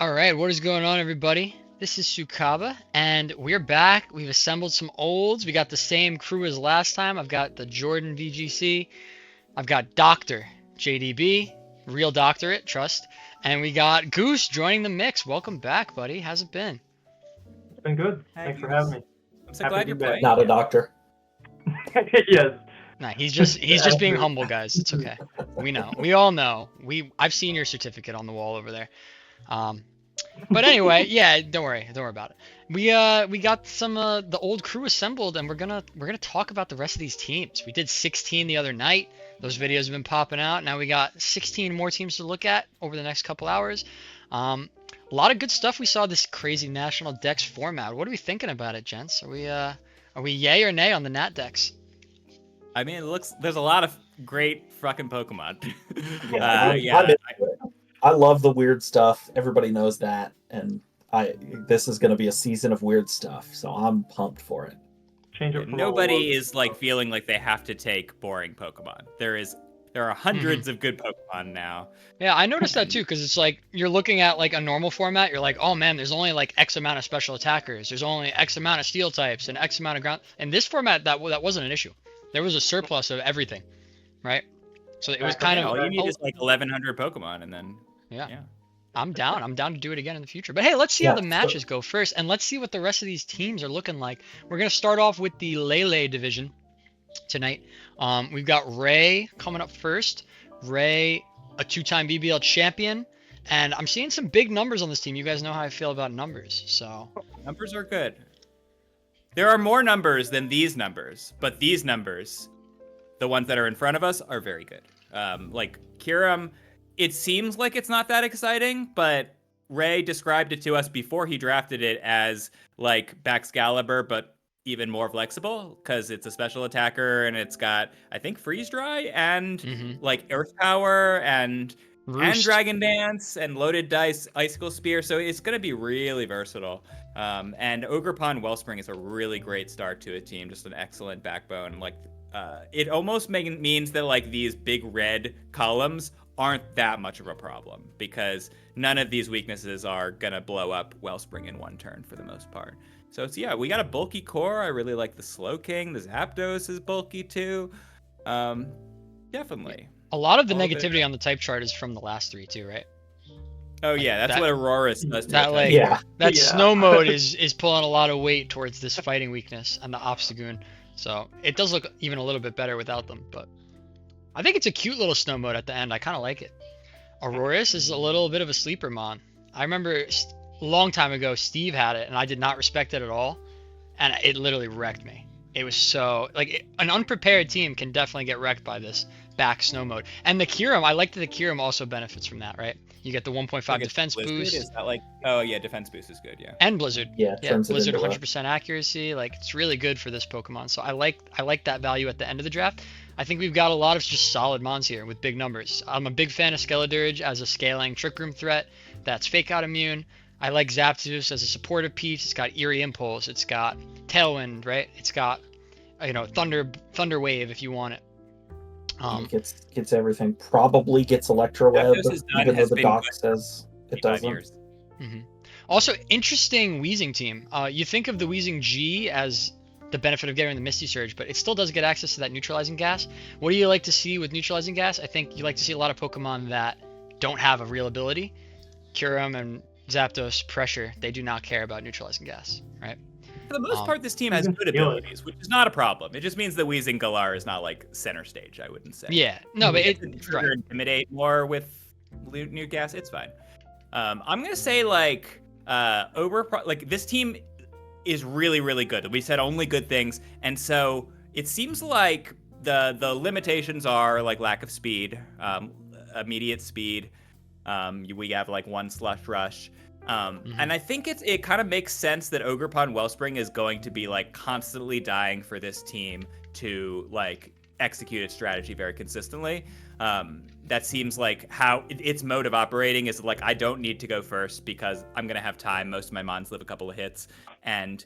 All right, what is going on, everybody? This is Sukaba, and we're back. We've assembled some olds. We got the same crew as last time. I've got the Jordan VGC. I've got Dr. JDB, real doctorate, trust. And we got Goose joining the mix. Welcome back, buddy. How's it been? It's been good. Hey, Thanks for having me. I'm so Happy glad to be you're back. playing. Not a doctor. Yes. Nah, he's just being humble, guys. It's okay. We know. We all know. I've seen your certificate on the wall over there. But anyway, yeah, don't worry about it. We got some the old crew assembled, and we're gonna talk about the rest of these teams. We did 16 the other night. Those videos have been popping out. Now we got 16 more teams to look at over the next couple hours. A lot of good stuff. We saw this crazy national Dex format. What are we thinking about it, gents? Are we yay or nay on the Nat Dex? I mean, there's a lot of great fucking Pokemon. I love the weird stuff. Everybody knows that, and this is going to be a season of weird stuff, so I'm pumped for it. Change it from Nobody is like feeling like they have to take boring Pokemon. There are hundreds of good Pokemon now. Yeah, I noticed that too, because it's like you're looking at like a normal format. You're like, oh man, there's only like X amount of special attackers. There's only X amount of steel types and X amount of ground. In this format, that wasn't an issue. There was a surplus of everything, right? So it was kind of all you need is like 1,100 Pokemon, and then yeah. I'm down to do it again in the future. But hey, let's see how the matches go first, and let's see what the rest of these teams are looking like. We're gonna start off with the Lele division tonight. We've got Ray coming up first. Ray, a two-time VBL champion, and I'm seeing some big numbers on this team. You guys know how I feel about numbers, so numbers are good. There are more numbers than these numbers, but these numbers, the ones that are in front of us, are very good. Like Kyurem, it seems like it's not that exciting, but Ray described it to us before he drafted it as like Baxcalibur, but even more flexible because it's a special attacker and it's got, I think, Freeze Dry and like Earth Power and Dragon Dance and Loaded Dice, Icicle Spear. So it's going to be really versatile. And Ogerpon Wellspring is a really great start to a team, just an excellent backbone. Like it almost means that like these big red columns aren't that much of a problem because none of these weaknesses are gonna blow up Wellspring in one turn for the most part. So it's, we got a bulky core. I really like the Slowking. The Zapdos is bulky too. Definitely. A lot of the negativity on the type chart is from the last three too, right? Oh yeah, that's what Aurorus does to that snow mode is pulling a lot of weight towards this fighting weakness and the Obstagoon. So it does look even a little bit better without them, but I think it's a cute little snow mode at the end. I kind of like it. Aurorus is a little bit of a sleeper mon. I remember a long time ago Steve had it and I did not respect it at all, and it literally wrecked me. It was so like an unprepared team can definitely get wrecked by this back snow mode. And the Kyurem, I like that the Kyurem also benefits from that, right? You get the 1.5 defense boost. Is that like, oh yeah, defense boost is good, yeah. And Blizzard. Yeah, Blizzard 100% accuracy. Like it's really good for this Pokemon. So I like that value at the end of the draft. I think we've got a lot of just solid mons here with big numbers. I'm a big fan of Skeledirge as a scaling Trick Room threat that's Fake Out immune. I like Zapdos as a supportive piece. It's got Eerie Impulse. It's got Tailwind, right? It's got, Thunder Wave if you want it. Gets everything. Probably gets Electro Web, even though the doc says it doesn't. Also, interesting Weezing team. You think of the Weezing G as the benefit of getting the Misty Surge, but it still does get access to that neutralizing gas. What do you like to see with neutralizing gas? I think you like to see a lot of Pokemon that don't have a real ability. Kyurem and Zapdos, Pressure, they do not care about neutralizing gas, right? For the most part, this team has good abilities, which is not a problem. It just means that Weezing Galar is not like center stage, I wouldn't say. Yeah, no, but it trigger intimidate more with new gas. It's fine. I'm gonna say like this team is really, really good. We said only good things, and so it seems like the limitations are like lack of speed, immediate speed. We have like one Slush Rush. And I think it kind of makes sense that Ogerpon Wellspring is going to be like constantly dying for this team to like execute its strategy very consistently. That seems like how its mode of operating is like, I don't need to go first because I'm going to have time. Most of my mons live a couple of hits. And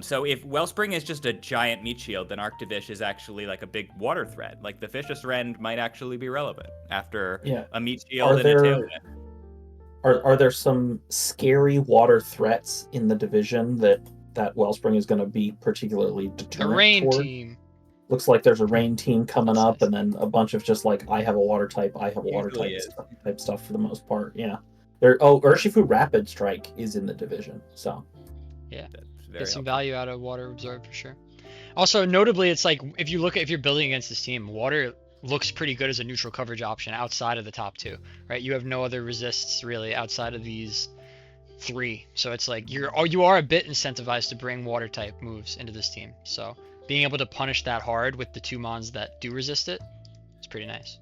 so if Wellspring is just a giant meat shield, then Arctovish is actually like a big water threat. Like the Vicious Rend might actually be relevant after a meat shield and a tailwind. Are there some scary water threats in the division that Wellspring is going to be particularly The deterrent rain toward? team. Looks like there's a rain team coming That's up, nice. and then a bunch of just like I have a water type, I have a water Usually type is. type stuff for the most part. Yeah. Urshifu Rapid Strike is in the division, so Yeah. That's very Get some helpful. value out of water absorb for sure. Also, notably, it's like if you're building against this team, water looks pretty good as a neutral coverage option outside of the top two, right? You have no other resists really outside of these three, so it's like you are a bit incentivized to bring water type moves into this team. So being able to punish that hard with the two mons that do resist it, it's pretty nice.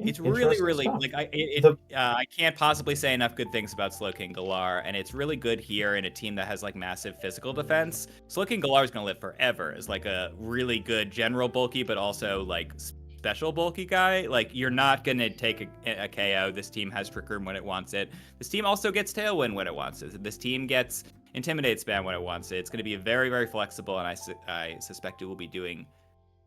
It's interesting really stuff. like The- I can't possibly say enough good things about Slowking Galar, and it's really good here in a team that has like massive physical defense. Slowking Galar is gonna live forever as like a really good general bulky, but also like special bulky guy. Like you're not gonna take a KO. This team has Trick Room when it wants it. This team also gets Tailwind when it wants it. This team gets Intimidate Spam when it wants it. It's gonna be very very flexible, and I suspect it will be doing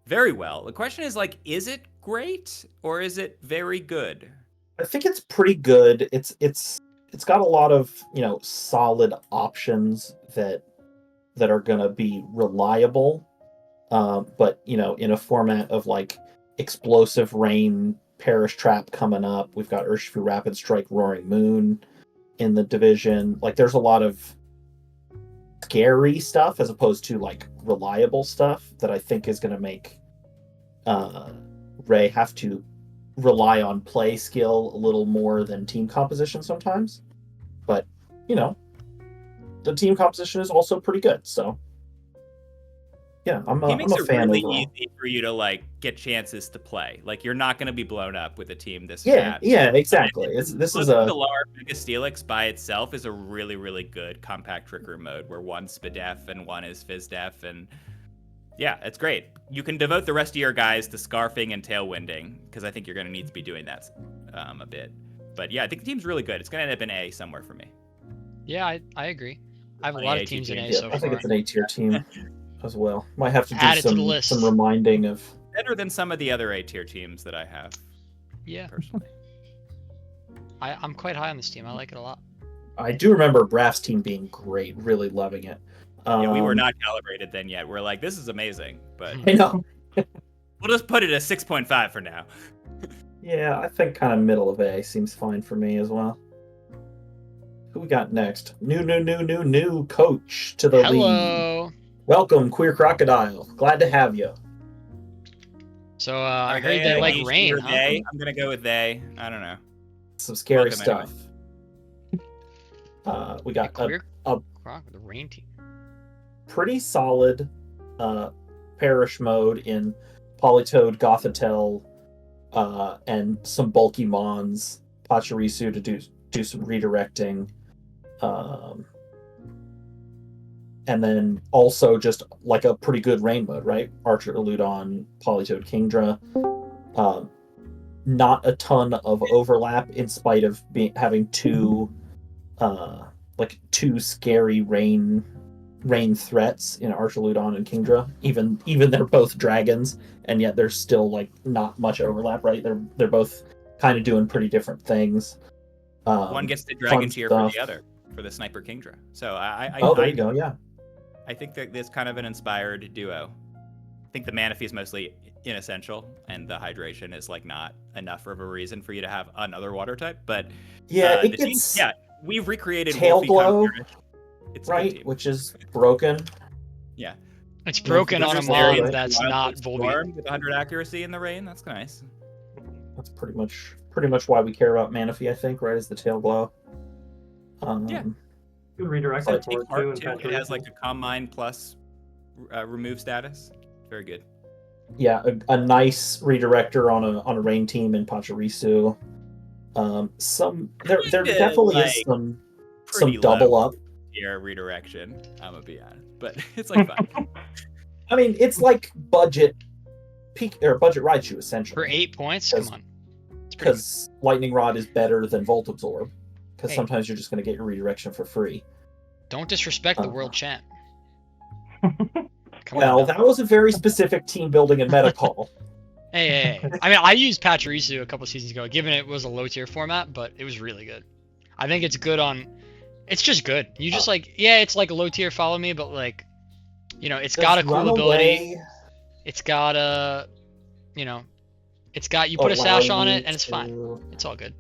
very well. The question is like, is it great or is it very good? I think it's pretty good. It's got a lot of solid options that are gonna be reliable, but in a format of like explosive rain, Perish Trap coming up. We've got Urshifu Rapid Strike, Roaring Moon in the division. Like there's a lot of scary stuff as opposed to like reliable stuff that I think is going to make Ray have to rely on play skill a little more than team composition sometimes. But the team composition is also pretty good. So yeah, I'm He a makes it fan really overall. easy for you to like get chances to play. Like you're not going to be blown up with a team this Yeah, fat. yeah, exactly. This is a Galar Mega Steelix by itself is a really really good compact Trick Room mode where one's Spadef and one is Fizdef, and yeah, it's great. You can devote the rest of your guys to scarfing and tailwinding because I think you're going to need to be doing that a bit. But yeah, I think the team's really good. It's going to end up in A somewhere for me. Yeah, I agree. I have a On lot the of teams in A ATG. so I think far. it's an A tier team as well. Might have to Add do it to the list. some reminding of. Better than some of the other A tier teams that I have Yeah, personally. I'm quite high on this team. I like it a lot. I do remember Braff's team being great, really loving it. Yeah, we were not calibrated then yet. We're like, this is amazing, but I know. we'll just put it at 6.5 for now. Yeah, I think kind of middle of A seems fine for me as well. Who we got next? New coach to the league. Hello. Welcome, Queer Crocodile. Glad to have you. So I heard they like rain, huh? They? I'm gonna go with they. I don't know. Some scary Welcome, stuff. We got Queer a Croc with the rain team. pretty solid parish mode in Polytoad, Gothitelle, and some bulky mons, Pachirisu to do some redirecting, and then also just like a pretty good rain mode, right? Archer Eludon, Polytoad, Kingdra. Not a ton of overlap in spite of having two scary rain threats in Archaludon and Kingdra. Even they're both dragons, and yet there's still like not much overlap, right? They're both kind of doing pretty different things. One gets the dragon tier for stuff. the other, for the Sniper Kingdra. So there you go. Yeah, I think that there's kind of an inspired duo. I think the Manaphy is mostly inessential, and the hydration is like not enough of a reason for you to have another water type. But yeah, it the gets team, we've recreated Tail Wolfie Glow, Conquer. It's a good right, team. which is broken. Yeah. It's broken on a There's mon area that's Wild not Storm Volbeat. with 100 accuracy in the rain. That's nice. That's pretty much why we care about Manaphy, I think, right? Is the tail glow. Yeah. Good redirect Like, for it too. Heart in too. It has Pachirisu. like a Calm Mind plus remove status. Very good. Yeah, a nice redirector on a rain team in Pachirisu. There Kinda, definitely is like, some Pretty double low up. tier redirection. I'm gonna be honest, but it's like fine. I mean, it's like budget peak or budget Raichu essentially. For 8 points? Because- Come on. It's pretty good. Because Lightning Rod is better than Volt Absorb. Because Hey. sometimes you're just going to get your redirection for free. Don't disrespect the world champ. Come Well, on. that was a very specific team building and meta call. Hey. I mean, I used Pachirisu a couple seasons ago, given it was a low tier format, but it was really good. I think it's good on. It's just good. You just like, yeah, it's like a low tier follow me, but like, you know, it's got a cool ability. It's got a, you know, it's got you put a sash on it and it's fine. It's all good.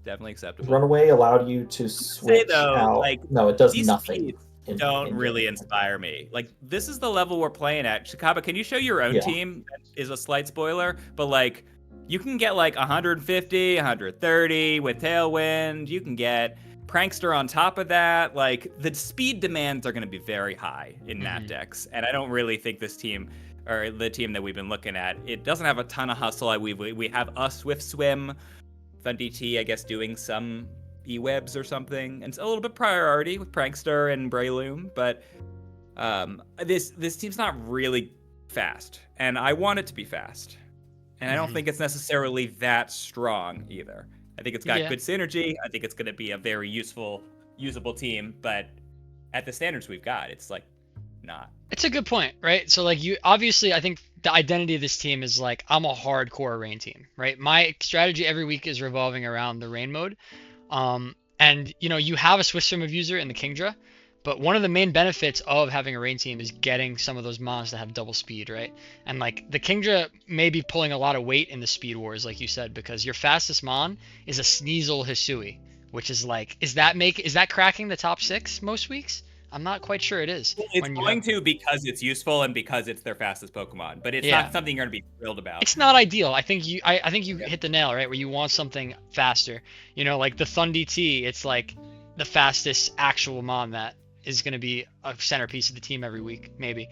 Definitely acceptable. Runaway allowed you to switch though, out. like, No, it does these nothing. Don't really inspire me. Like, this is the level we're playing at. Shikaba, can you show your own team? That is a slight spoiler, but like, you can get like 150, 130 with Tailwind. You can get Prankster on top of that. Like, the speed demands are going to be very high in Nat decks, and I don't really think this team, or the team that we've been looking at, it doesn't have a ton of hustle. We have a Swift Swim, ThunDT, I guess, doing some E-webs or something, and it's a little bit priority with Prankster and Breloom, but this team's not really fast, and I want it to be fast, and I don't think it's necessarily that strong either. I think it's got good synergy. I think it's going to be a very usable team, but at the standards we've got, it's like not. It's a good point, right? So like, you obviously, I think the identity of this team is like, I'm a hardcore rain team, right? My strategy every week is revolving around the rain mode. And you know, you have a Swiss Swim of user in the Kingdra, but one of the main benefits of having a rain team is getting some of those mons that have double speed, right? And like, the Kingdra may be pulling a lot of weight in the speed wars, like you said, because your fastest mon is a Sneasel Hisui, which is like, is that cracking the top 6 most weeks? I'm not quite sure it is. It's going to, because it's useful and because it's their fastest Pokemon, but it's not something you're going to be thrilled about. It's not ideal. I think you hit the nail, right? Where you want something faster. You know, like the ThunDT, it's like the fastest actual mon that is going to be a centerpiece of the team every week, maybe.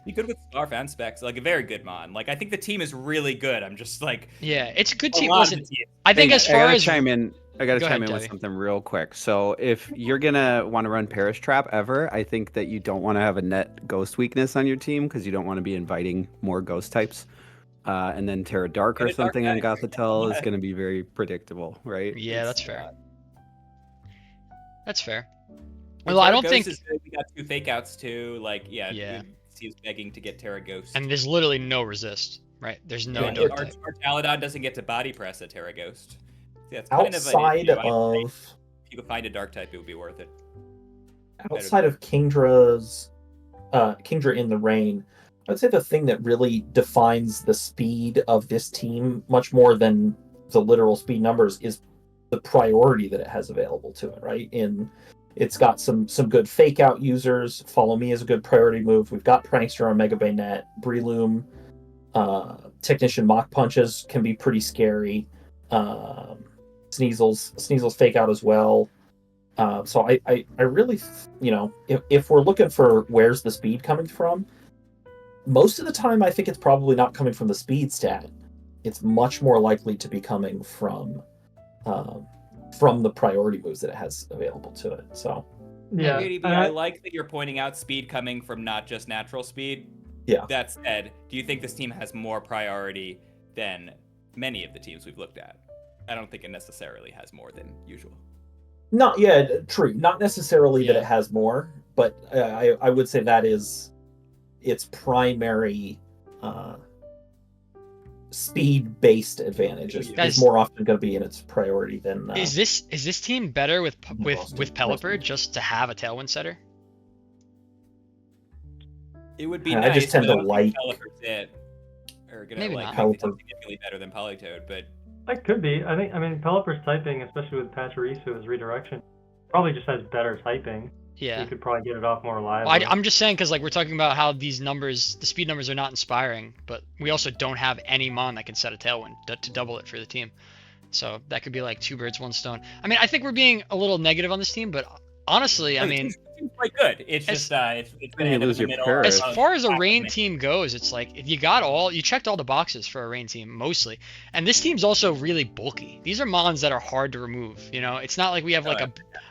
Be good with Scarf and Specs, like a very good mon. Like, I think the team is really good. I'm just like, yeah, it's a good team. Listen, I think as far as I gotta chime in with something real quick. So if you're gonna want to run Perish Trap ever, I think that you don't want to have a net ghost weakness on your team, because you don't want to be inviting more ghost types. And then Terra Dark or something on Gothitelle is gonna be very predictable, right? Yeah, that's fair. That's fair. Well, I don't think we got 2 fake outs too. Like, he's begging to get Terra Ghost. And there's literally no resist, right? There's no. Our Taladon doesn't get to body press a Terra Ghost. Yeah, it's outside of, if you could find a dark type, it would be worth it. Outside of Kingdra in the rain, I'd say the thing that really defines the speed of this team much more than the literal speed numbers is the priority that it has available to it, right? It's got some good fake out users. Follow Me is a good priority move. We've got Prankster on Mega Baynet. Breloom, Technician Mach Punches can be pretty scary. Sneasel's fake out as well. So I really, you know, if we're looking for where's the speed coming from, most of the time I think it's probably not coming from the speed stat. It's much more likely to be coming from the priority moves that it has available to it. So yeah, I like that you're pointing out speed coming from not just natural speed. Yeah. That said, do you think this team has more priority than many of the teams we've looked at? I don't think it necessarily has more than usual. True. Not necessarily that it has more, but I would say that is its primary speed-based advantage is more often going to be in its priority than. Is this team better with Pelipper just to have a Tailwind setter? It would be nice. I just tend to like Pelipper's it. Or gonna maybe like not. make it significantly better than Politoed, but. That could be. I mean, Pelipper's typing, especially with Pachirisu as redirection, probably just has better typing. Yeah. You could probably get it off more reliably. Well, I'm just saying, because like we're talking about how these numbers, the speed numbers are not inspiring, but we also don't have any mon that can set a Tailwind to double it for the team. So that could be like 2 birds, 1 stone. I mean, I think we're being a little negative on this team, but honestly, I mean, it's quite good. It's just it's gonna end up in the middle. As far as a rain team goes, it's like if you checked all the boxes for a rain team mostly, and this team's also really bulky. These are mons that are hard to remove. You know, it's not like we have like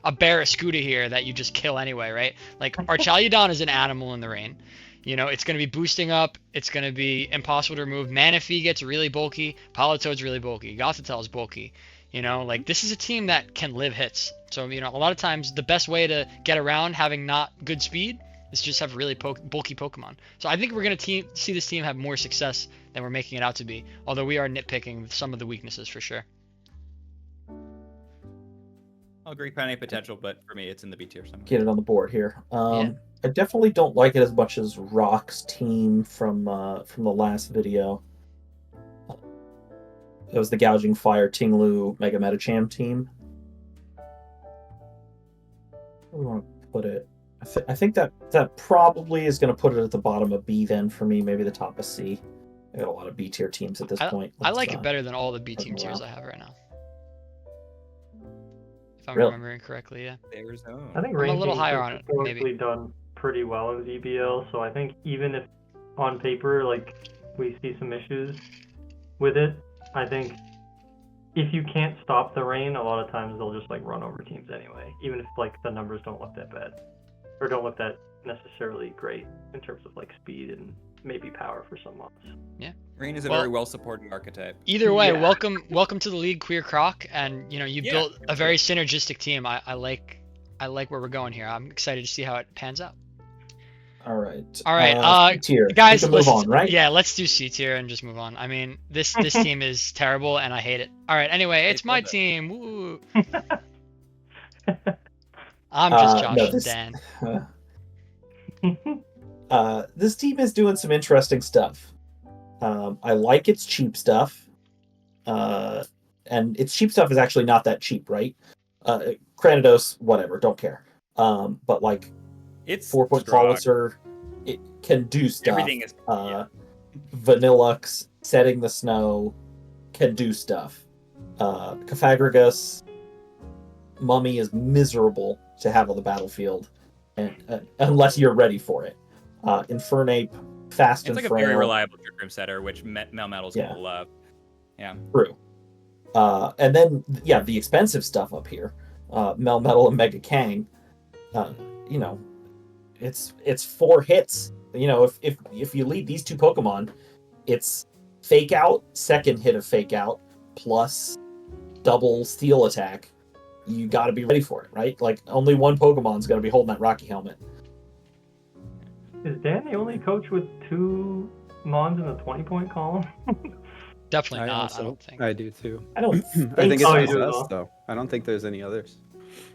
a Barraskewda here that you just kill anyway, right? Like our Chalyodon is an animal in the rain. You know, it's going to be boosting up. It's going to be impossible to remove. Manaphy gets really bulky. Politoed's really bulky. Gothitel's bulky. You know, like this is a team that can live hits. So, you know, a lot of times the best way to get around having not good speed is just have really bulky Pokemon. So I think we're going to see this team have more success than we're making it out to be, although we are nitpicking some of the weaknesses for sure. I'll agree, plenty of potential, but for me, it's in the B tier somewhere. Get it on the board here. Yeah. I definitely don't like it as much as Rock's team from the last video. It was the Gouging Fire Tinglu Mega Metacham team. Where do we want to put it? I think that probably is going to put it at the bottom of B then for me, maybe the top of C. I got a lot of B tier teams at this point. I like it better than all the B team tiers I have right now. If I'm Really? remembering correctly, yeah. I think I'm a little Ranging higher has on it, historically maybe. done pretty well in VBL, so I think even if on paper like we see some issues with it, I think if you can't stop the rain, a lot of times they'll just like run over teams anyway, even if like the numbers don't look that bad or don't look that necessarily great in terms of like speed and maybe power for some months. Rain is a Well- very well-supported archetype. Either way, Yeah. welcome to the league, Queer Croc, and you Yeah. built a very synergistic team. I like where we're going here. I'm excited to see how it pans out. All right. All right, C tier. Guys, we can move let's on, right? yeah, let's do C tier and just move on. I mean, this team is terrible and I hate it. All right, anyway, it's my team. Woo. I'm just Josh no, and this- Dan. This team is doing some interesting stuff. I like its cheap stuff. And its cheap stuff is actually not that cheap, right? Cranidos, whatever, don't care. But like It's 4-point strong. Polisser, it can do stuff. Everything is Vanillux, Setting the Snow, can do stuff. Caphagrigus, Mummy is miserable to have on the battlefield, and unless you're ready for it. Infernape, fast It's and like a frail. very reliable trick room setter, which Melmetal's Yeah. gonna love. Yeah. True. And then, yeah, the expensive stuff up here, Melmetal and Mega Kang. You know, it's 4 hits. You know, if you lead these two Pokemon, it's Fake Out, second hit of Fake Out, plus double Steel Attack. You got to be ready for it, right? Like, only one Pokemon's going to be holding that Rocky Helmet. Is Dan the only coach with 2 Mons in the 20-point column? Definitely I not. also- I don't think. I do too. I don't I think it's so. just You do us though? though. I don't think there's any others.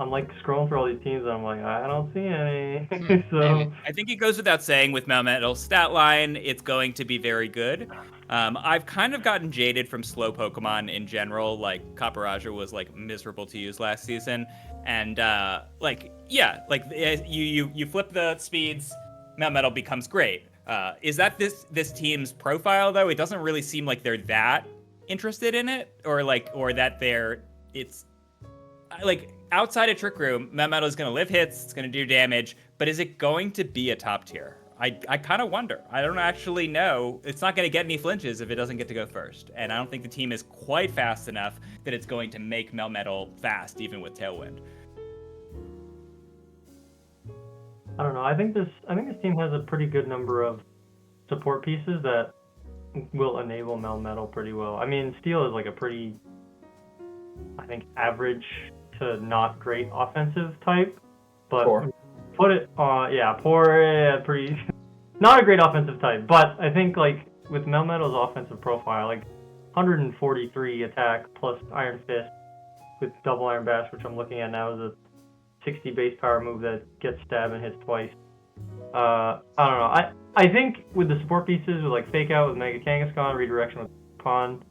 I'm like scrolling through all these teams and I'm like, I don't see any. So maybe. I think it goes without saying with Melmetal's stat line, it's going to be very good. I've kind of gotten jaded from slow Pokemon in general. Like Caparaja was like miserable to use last season, and you flip the speeds, Melmetal becomes great. Is that this team's profile though? It doesn't really seem like they're that interested in it, or that it's like outside of Trick Room, Melmetal is going to live hits, it's going to do damage, but is it going to be a top tier? I kind of wonder. I don't actually know. It's not going to get any flinches if it doesn't get to go first, and I don't think the team is quite fast enough that it's going to make Melmetal fast, even with Tailwind. I don't know. I think this team has a pretty good number of support pieces that will enable Melmetal pretty well. I mean, Steel is like a pretty, I think, average to not great offensive type, but Poor. put it pretty not a great offensive type. But I think like with Melmetal's offensive profile, like 143 attack plus Iron Fist with double Iron Bash, which I'm looking at now, is a 60 base power move that gets stab and hits twice. I don't know. I think with the support pieces, with like Fake Out with Mega Kangaskhan, Redirection with Pond,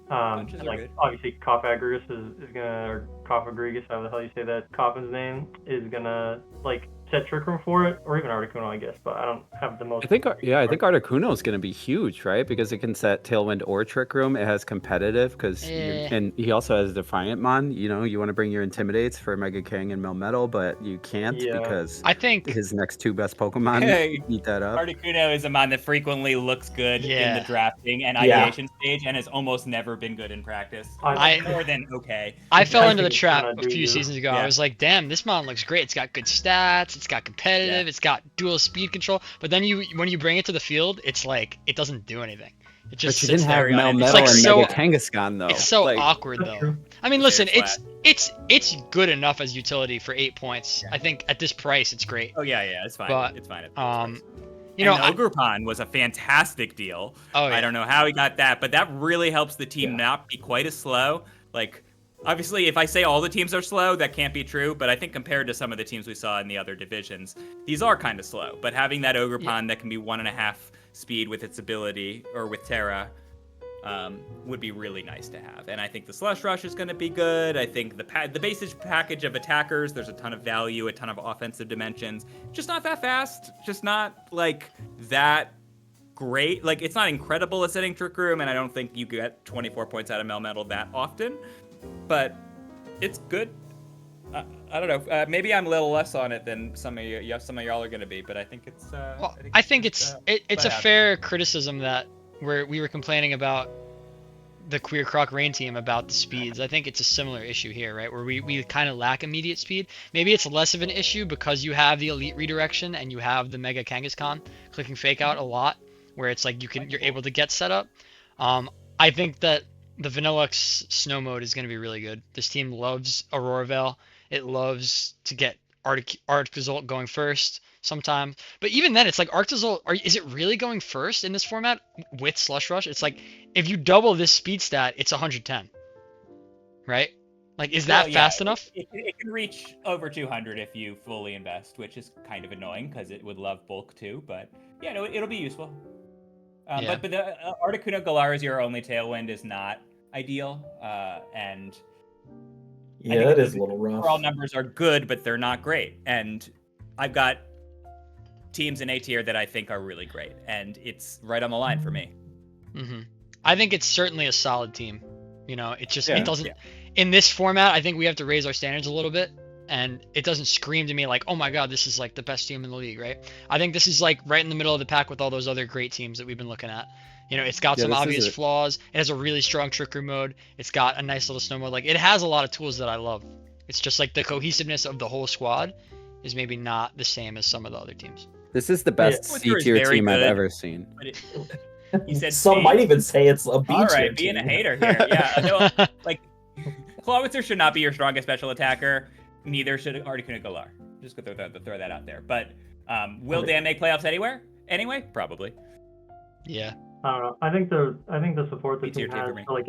Bunches and are like good. obviously Cofagrigus is gonna, or Cofagrigus, however the hell you say that Coffin's name, is gonna like set Trick Room for it, or even Articuno, I guess. But I don't have the most. I think Articuno is going to be huge, right? Because it can set Tailwind or Trick Room. It has competitive and he also has Defiant Mon. You know, you want to bring your Intimidates for Mega Kang and Melmetal, but you can't Yeah. because I think his next 2 best Pokemon Hey, eat that up. Articuno is a mon that frequently looks good in Yeah. the drafting and Yeah. ideation stage, and has almost never been good in practice. I- More than okay. I fell I into the think it's trap gonna a do few you. seasons ago. Yeah. I was like, damn, this mon looks great. It's got good stats. It's got competitive. Yeah. It's got dual speed control. But then when you bring it to the field, it's like it doesn't do anything. It just But you sits didn't have there. Melmetal It's like and so- Mega Kangaskhan though. It's so Like, awkward That's though. true. I mean, It's listen, very it's good enough as utility for 8 points. I think at this price, it's great. Oh yeah, it's fine. But, it's fine. You know, and Ogrepon was a fantastic deal. Oh, yeah. I don't know how he got that, but that really helps the team not be quite as slow. Like, obviously, if I say all the teams are slow, that can't be true. But I think compared to some of the teams we saw in the other divisions, these are kind of slow. But having that Ogrepon that can be 1.5 speed with its ability, or with Terra, would be really nice to have. And I think the Slush Rush is going to be good. I think the basic package of attackers, there's a ton of value, a ton of offensive dimensions. Just not that fast. Just not, like, that great. Like, it's not incredible at setting Trick Room, and I don't think you get 24 points out of Melmetal that often. But it's good. I don't know. Maybe I'm a little less on it than some of y'all are going to be, but I think it's... I think it's a fair criticism that we were complaining about the Queer Croc Rain team about the speeds. I think it's a similar issue here, right? Where we kind of lack immediate speed. Maybe it's less of an issue because you have the Elite Redirection and you have the Mega Kangaskhan clicking Fake Out a lot, where it's like you're able to get set up. I think that the Vanillux Snow mode is going to be really good. This team loves Aurora Veil. It loves to get Arctozolt going first sometimes. But even then, it's like Arctozolt, is it really going first in this format with Slush Rush? It's like, if you double this speed stat, it's 110. Right? Like, is that fast enough? It can reach over 200 if you fully invest, which is kind of annoying because it would love bulk too. But yeah, no, it'll be useful. But the Articuno Galar as your only Tailwind is not ideal. And yeah, that is a little rough. Overall numbers are good, but they're not great. And I've got teams in A tier that I think are really great, and it's right on the line for me. Mm-hmm. I think it's certainly a solid team. You know, it doesn't. Yeah. In this format, I think we have to raise our standards a little bit, and it doesn't scream to me like, oh my god, this is like the best team in the league, right? I think this is like right in the middle of the pack with all those other great teams that we've been looking at. You know, it's got some obvious flaws. It has a really strong Trick Room mode. It's got a nice little snow mode. Like, it has a lot of tools that I love. It's just like the cohesiveness of the whole squad is maybe not the same as some of the other teams. This is the best C tier team I've ever seen. You said some might even say it's a B tier. All right, team. being a hater here. Yeah, no, like, Clawitzer should not be your strongest special attacker. Neither should Articuno Galar. Just throw that out there. But will Dan make playoffs anyway? Probably. Yeah. I don't know. I think the support the B tier team team has, for me. so, like,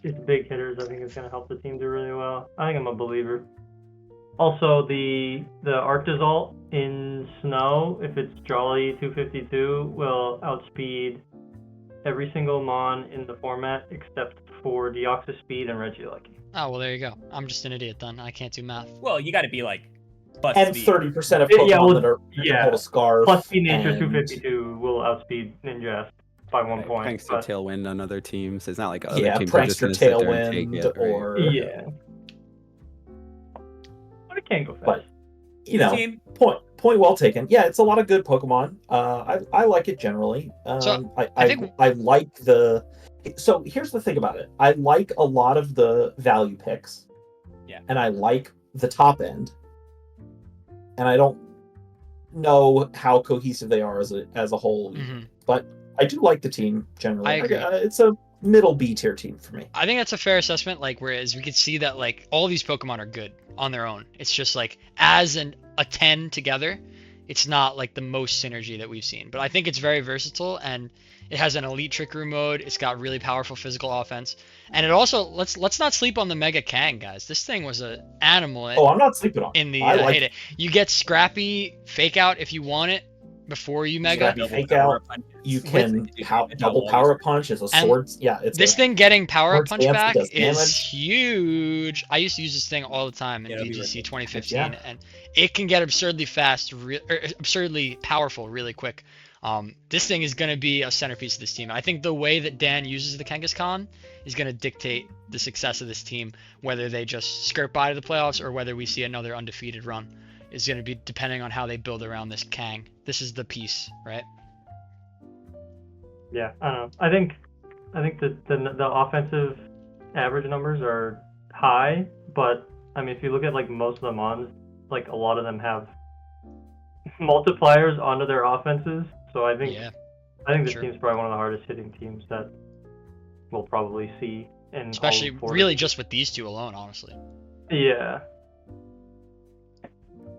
it's big hitters. I think it's gonna help the team do really well. I think I'm a believer. Also, the Arctozolt in Snow, if it's Jolly 252, will outspeed every single Mon in the format except for Deoxys Speed and Regi Lucky. Oh, well, there you go. I'm just an idiot then. I can't do math. Well, you got to be like. And 30% of Pokemon that are hold a Scarf. Plus Speed Nature 252 will outspeed Ninja by 1 point. Prankster Tailwind on other teams. It's not like other teams Prankster are just going to sit there and take Tailwind it. Right? or But it can't go fast. But you know, point well taken. Yeah, it's a lot of good Pokemon. I like it generally. I like the. So here's the thing about it. I like a lot of the value picks. Yeah. And I like the top end. And I don't know how cohesive they are as a whole, but I do like the team generally. I agree. It's a middle B tier team for me. I think that's a fair assessment. Like, whereas we could see that like all these Pokemon are good on their own. It's just like as a 10 together, it's not like the most synergy that we've seen. But I think it's very versatile, and it has an elite Trick Room mode. It's got really powerful physical offense, and it also let's not sleep on the Mega Kang, guys. This thing was an animal. I'm not sleeping on it. In the hate it. You get Scrappy Fake Out if you want it before you Mega. Scrappy Fake Out. You can double Power Punch as a sword. Yeah, it's this thing getting Power Up Punch back is damage. huge. I used to use this thing all the time in VGC 2015, and it can get absurdly fast, absurdly powerful really quick. This thing is going to be a centerpiece of this team. I think the way that Dan uses the Kangaskhan is going to dictate the success of this team, whether they just skirt by to the playoffs or whether we see another undefeated run. Is going to be depending on how they build around this Kang. This is the piece, right? Yeah, I don't know. I think the offensive average numbers are high, but I mean, if you look at like most of the Mons, like a lot of them have multipliers onto their offenses. So I think I think this Sure. team's probably one of the hardest hitting teams that we'll probably see in Especially all four. really just with these two alone, honestly. Yeah.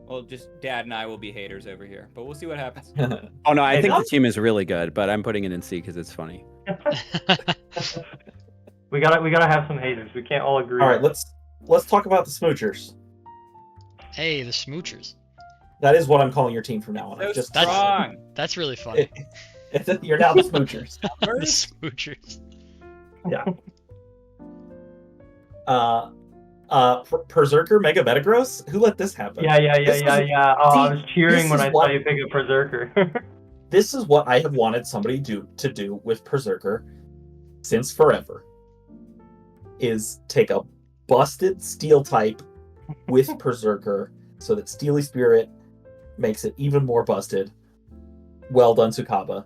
Well, just Dad and I will be haters over here, but we'll see what happens. Oh no, I Hey, think the that's- team is really good, but I'm putting it in C because it's funny. we gotta have some haters. We can't all agree. All right, let's talk about the Smoochers. Hey, the Smoochers. That is what I'm calling your team from now on. So I've just strong. That's really funny. You're now the Smoochers. The Smoochers. Yeah. Berserker Mega Metagross? Who let this happen? Yeah. This is- Oh, I was cheering this when is I what- saw you pick a Berserker. This is what I have wanted somebody to do with Berserker since forever. Is take a busted Steel type with Berserker so that Steely Spirit makes it even more busted. Well done, Tsukaba.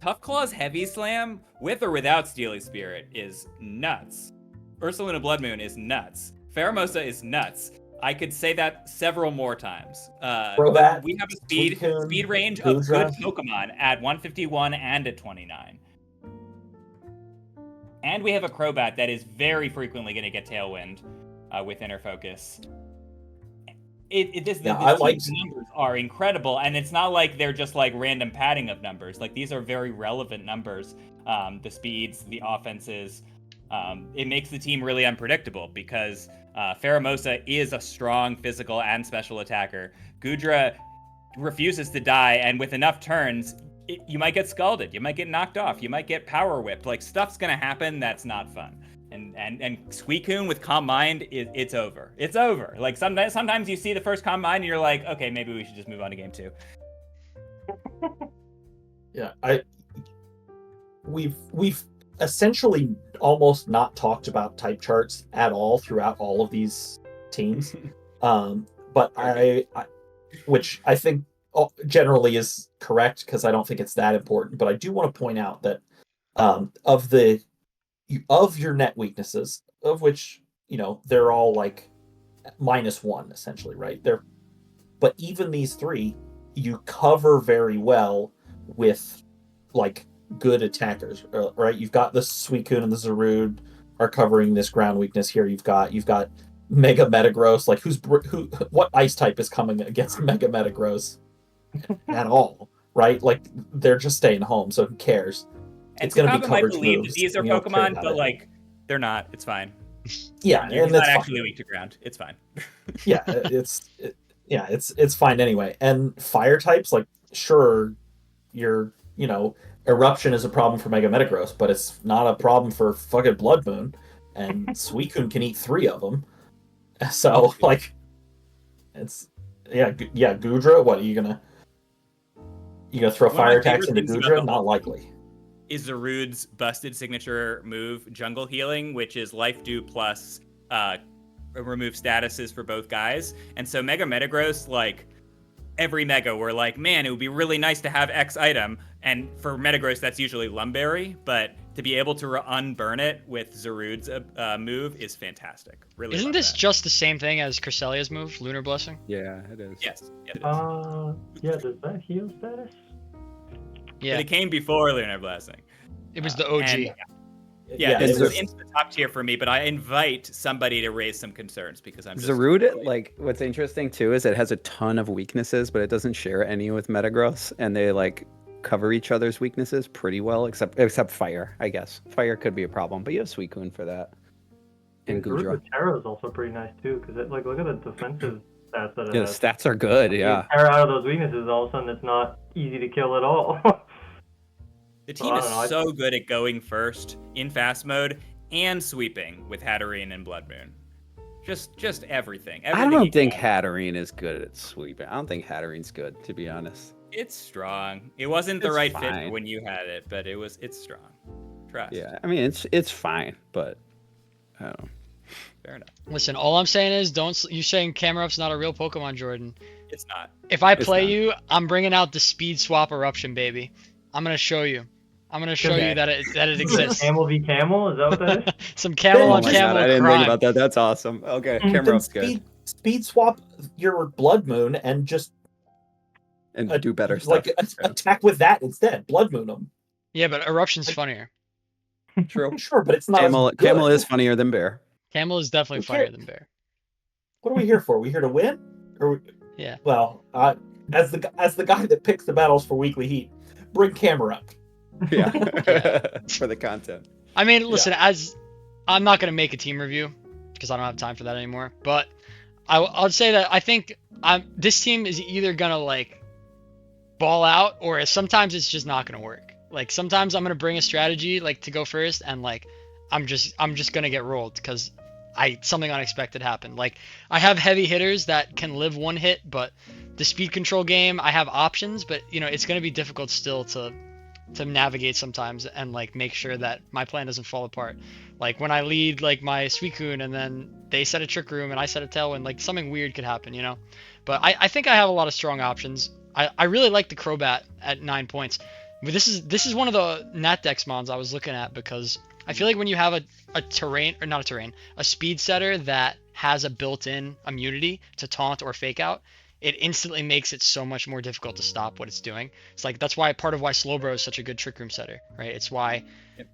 Tough Claw's Heavy Slam, with or without Steely Spirit, is nuts. Ursaluna Blood Moon is nuts. Pheromosa is nuts. I could say that several more times. Crobat, we have a Suicune, speed range of good Goodra. Pokemon at 151 and at 29. And we have a Crobat that is very frequently going to get Tailwind with Inner Focus. This team's numbers are incredible, and it's not like they're just like random padding of numbers. Like, these are very relevant numbers. The speeds, the offenses. It makes the team really unpredictable because Pheromosa is a strong physical and special attacker. Goodra refuses to die, and with enough turns, you might get scalded, you might get knocked off, you might get power whipped. Like, stuff's gonna happen that's not fun. And Suicune with Calm Mind, it's over. It's over. Like, sometimes you see the first Calm Mind and you're like, okay, maybe we should just move on to game 2. Yeah, we've essentially almost not talked about type charts at all throughout all of these teams. But which I think generally is correct because I don't think it's that important. But I do want to point out that of your net weaknesses, of which they're all like -1 essentially, right? But even these 3, you cover very well with like good attackers, right? You've got the Suicune and the Zarude are covering this ground weakness here. You've got Mega Metagross. Like, what ice type is coming against Mega Metagross at all, right? Like, they're just staying home, so who cares? And It's going to be Tsukaba might coverage believe moves. that these are and you don't care Pokemon, about but it. like, they're not. It's fine. Yeah, You're and not that's actually fine. weak to ground. It's fine. Yeah, it's fine anyway. And fire types, like, sure, Eruption is a problem for Mega Metagross, but it's not a problem for fucking Blood Moon, and Suicune can eat 3 of them. So, like, it's Goodra. What are you gonna throw One of my fire attacks favorite into things about Goodra? the Not whole likely. Is Zarude's busted signature move, Jungle Healing, which is Life Dew plus remove statuses for both guys. And so Mega Metagross, like, every Mega, we're like, man, it would be really nice to have X item. And for Metagross, that's usually Lumberry, but to be able to unburn it with Zarude's move is fantastic. Really. Isn't love this that. just the same thing as Cresselia's move, Lunar Blessing? Yeah, it is. Yes. It is. Yeah, does that heal status? Yeah, But it came before Lunar Blessing. it was the OG. And, yeah, it this was- is into the top tier for me, but I invite somebody to raise some concerns because I'm just Zarude, like, what's interesting too is it has a ton of weaknesses, but it doesn't share any with Metagross, and they like cover each other's weaknesses pretty well, except fire, I guess. Fire could be a problem, but you have Suicune for that. And Goodra. Terra is also pretty nice too, because look at the defensive stats that it Yeah, the has. stats are good, yeah. Terra out of those weaknesses, all of a sudden it's not easy to kill at all. The team I is don't know, I- so good at going first in fast mode and sweeping with Hatterene and Blood Moon. Just everything. I Everything don't you think can. Hatterene is good at sweeping. I don't think Hatterene's good, to be honest. It's strong. It wasn't the It's right fit fine. for when you had it, but it's strong. Trust. Yeah, I mean it's fine, but I don't know. Fair enough. Listen, all I'm saying is, you saying Camerup's not a real Pokemon, Jordan. It's not. If I It's play not. you, I'm bringing out the Speed Swap Eruption, baby. I'm gonna show you. I'm gonna show Okay. you that it exists. Camel v camel, is that what that is? Some camel Oh on my camel I didn't crime. think about that. That's awesome. Okay, Then Camerup's good. speed swap your Blood Moon and just and do better like stuff. attack with that instead. Blood Moon them. Yeah, but Eruption's funnier. True. Sure, but it's not. Camel is funnier than Bear. Camel is definitely funnier than Bear. What are we here for? We here to win? Yeah. Well, as the guy that picks the battles for Weekly Heat, bring camera up. Yeah. For the content. I mean, listen, as I'm not gonna make a team review because I don't have time for that anymore. But I'll say that I think this team is either gonna like ball out, or sometimes it's just not gonna work. Like sometimes I'm gonna bring a strategy like to go first, and like I'm just gonna get rolled because something unexpected happened. Like I have heavy hitters that can live one hit, but the speed control game I have options, but you know it's gonna be difficult still to navigate sometimes and like make sure that my plan doesn't fall apart. Like when I lead like my Suicune and then they set a Trick Room and I set a Tailwind, like something weird could happen, you know. But I think I have a lot of strong options. I really like the Crobat at 9 points. But this is one of the Nat Dex mons I was looking at because I feel like when you have a speed setter that has a built-in immunity to taunt or fake out, it instantly makes it so much more difficult to stop what it's doing. It's like that's why part of why Slowbro is such a good Trick Room setter, right? It's why,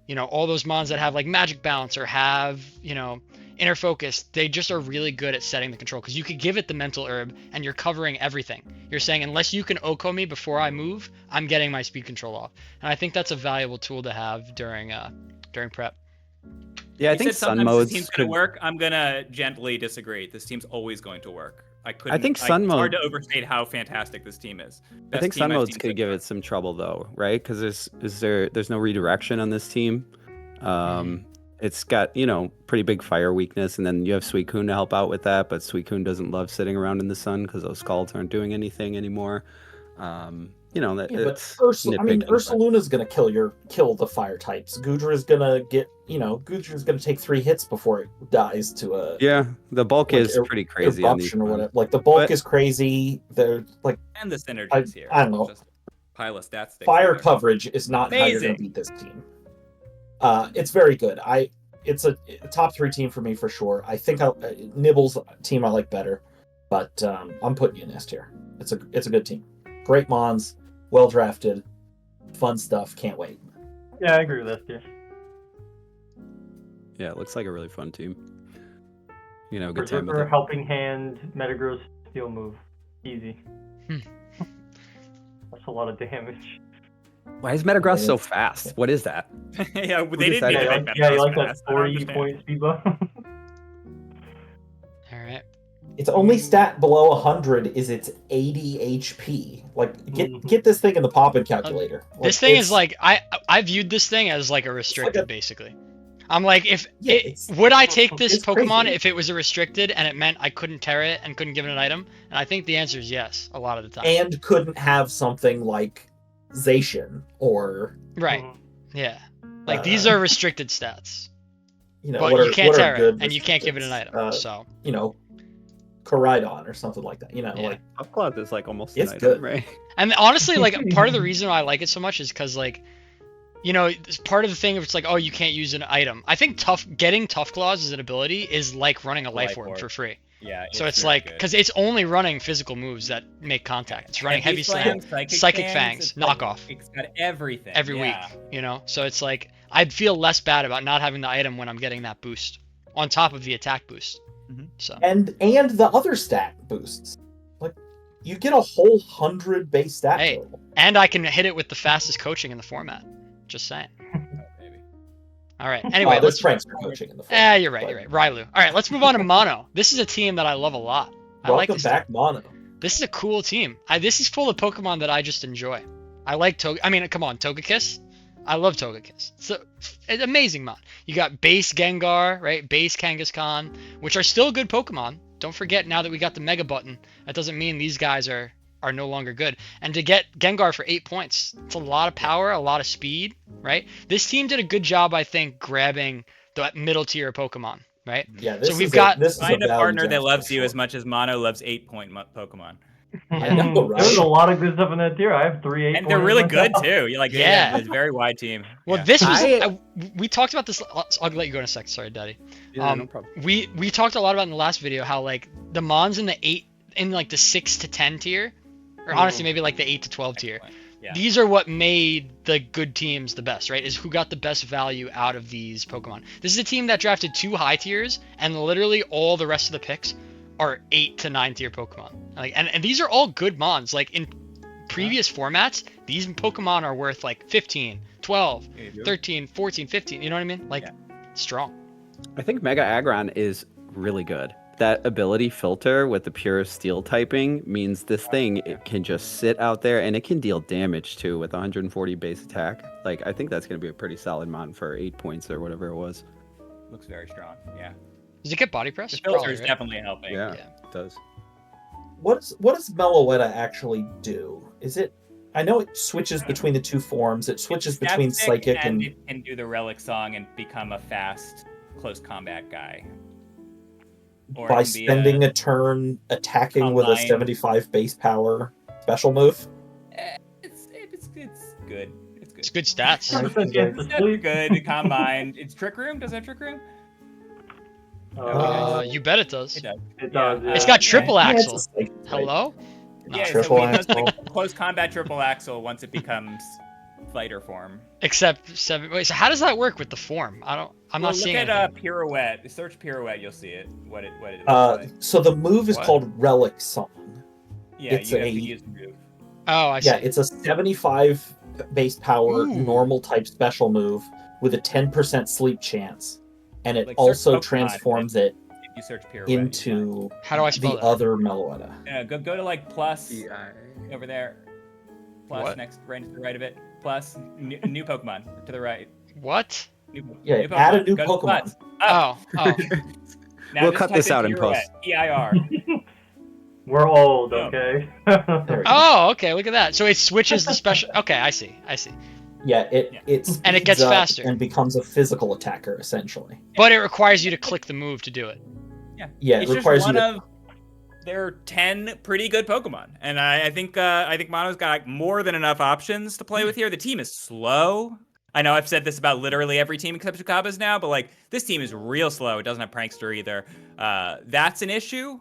you know, all those mons that have like Magic Bounce or have, you know, Inner Focus, they just are really good at setting the control because you could give it the mental herb and you're covering everything. You're saying unless you can Oko me before I move, I'm getting my speed control off, and I think that's a valuable tool to have during prep. Yeah, I You think said Sun sometimes modes this team's gonna work. I'm gonna gently disagree. This team's always going to work. I think Sun it's mode. hard to overstate how fantastic this team is. I think Sun modes could give it some trouble though, right? Because there's no redirection on this team. It's got, you know, pretty big fire weakness, and then you have Suicune to help out with that, but Suicune doesn't love sitting around in the sun because those scalds aren't doing anything anymore. You know that. Yeah, but Ursaluna's gonna kill the fire types. Gudra's gonna take 3 hits before it dies to a. Yeah, the bulk is pretty crazy on these or whatever. Like the bulk is crazy. They're like, and the synergies here. I don't know. Just pile of stats. Fire coverage is not how you're gonna beat this team. It's very good. It's a top 3 team for me for sure. I think Nibble's team I like better, but I'm putting you in S tier. It's a good team. Great mons, well drafted, fun stuff. Can't wait. Yeah, I agree with S tier. Yeah, it looks like a really fun team. You know, good time with For it. Helping Hand, Metagross Steel move, easy. That's a lot of damage. Why is Metagross so fast? What is that? Yeah, they didn't decided? need to make Yeah, you Metagross like that fast. I don't 40 understand. point speed buff? All right. Its only stat below 100 is its 80 HP. Like, get this thing in the poppin' calculator. This thing is like I viewed this thing as like a restricted, basically. I'm like, would I take this Pokemon if it was a restricted and it meant I couldn't tear it and couldn't give it an item? And I think the answer is yes, a lot of the time. And couldn't have something like Zacian or right, yeah. Like these are restricted stats. You know, but you can't tear it and you can't give it an item. So you know, Koraidon or something like that. You know, like Upcloud is like almost an item, good, right? And honestly, like part of the reason why I like it so much is because like, you know, part of the thing of it's like, oh, you can't use an item. I think getting Tough Claws as an ability is like running a Life Orb for free. Yeah. So it's like, because it's only running physical moves that make contact. It's running Heavy Slam, Psychic Fangs, Knockoff. It's got everything. Every week, you know? So it's like, I'd feel less bad about not having the item when I'm getting that boost on top of the attack boost. So and the other stat boosts. Like, you get a whole 100 base stat total. And I can hit it with the fastest coaching in the format. Just saying. All right. Anyway, there's transfer coaching in the format. Yeah, you're right. Railu. All right, let's move on to Mono. This is a team that I love a lot. Welcome back, Mono. This is a cool team. This is full of Pokemon that I just enjoy. I like come on, Togekiss. I love Togekiss. It's an amazing mod. You got base Gengar, right? Base Kangaskhan, which are still good Pokemon. Don't forget, now that we got the Mega button, that doesn't mean these guys are no longer good. And to get Gengar for 8 points, it's a lot of power, a lot of speed, right? This team did a good job, I think, grabbing the middle tier Pokemon, right? Yeah, so we've got find a partner that loves you as much as Mono loves 8-point Pokemon. I know, right? There's a lot of good stuff in that tier. I have 3 8 and they're really good too. You're like, yeah, it's a very wide team. Well, this was we talked about this. I'll let you go in a sec. Sorry, Daddy. Yeah, no problem. We talked a lot about in the last video how like the mons in the 6 to 10 tier or honestly maybe like the 8 to 12 tier. Yeah. These are what made the good teams the best, right? Is who got the best value out of these Pokemon. This is a team that drafted 2 high tiers, and literally all the rest of the picks are 8 to 9 tier Pokemon. Like, and these are all good mons. Like in previous formats, these Pokemon are worth like 15, 12, 13, 14, 15. You know what I mean? Like, strong. I think Mega Aggron is really good. That ability filter with the pure steel typing means this thing, it can just sit out there and it can deal damage too with 140 base attack. Like, I think that's going to be a pretty solid mon for 8 points or whatever it was. Looks very strong. Yeah. Does it get body press? The filter is right? definitely helping. Yeah, it does. What does Meloetta actually do? Is it? I know it switches between the 2 forms. It switches between Psychic and it can do the Relic Song and become a fast close combat guy. Or by spending a turn attacking with a 75 base power special move. It's good. It's good. It's good stats. It's good. Combine. It's Trick Room. Does it have Trick Room? You bet it does. It does. It does. It's got triple Yeah, axle. it's a Psychic, right? Hello? Yeah, Triple so it does axle. like close combat triple axle once it becomes fighter form. Except 7. Wait, so how does that work with the form? I'm not seeing look it. at pirouette. Search pirouette, you'll see it. What it looks like. So the move is What? called Relic Song. Yeah, it's you have a- to use the move. Oh, I see. Yeah, it's a 75 base power Ooh. normal type special move with a 10% sleep chance, and it Like, search also Pokemon transforms it If you search pirouette. you find into How do I spell the that? other Meloetta. it. Go to like plus over there. Plus What? next right to the right of it. Plus new Pokemon to the right. What? Yeah, new add a new Go to Pokemon. plus. Up. Oh. Now We'll just cut type this in out in pirouette. post. PIR. We're old, Oh. okay? There we go. Oh, okay. Look at that. So it switches the special. Okay, I see. Yeah, Yeah. it And it speeds gets up faster. and becomes a physical attacker essentially. But it requires you to click the move to do it. Yeah, it it's requires just you one to. of there are 10 pretty good Pokemon, and I think Mono's got like, more than enough options to play with here. The team is slow. I know I've said this about literally every team except Chicago's now, but like this team is real slow. It doesn't have Prankster either. That's an issue,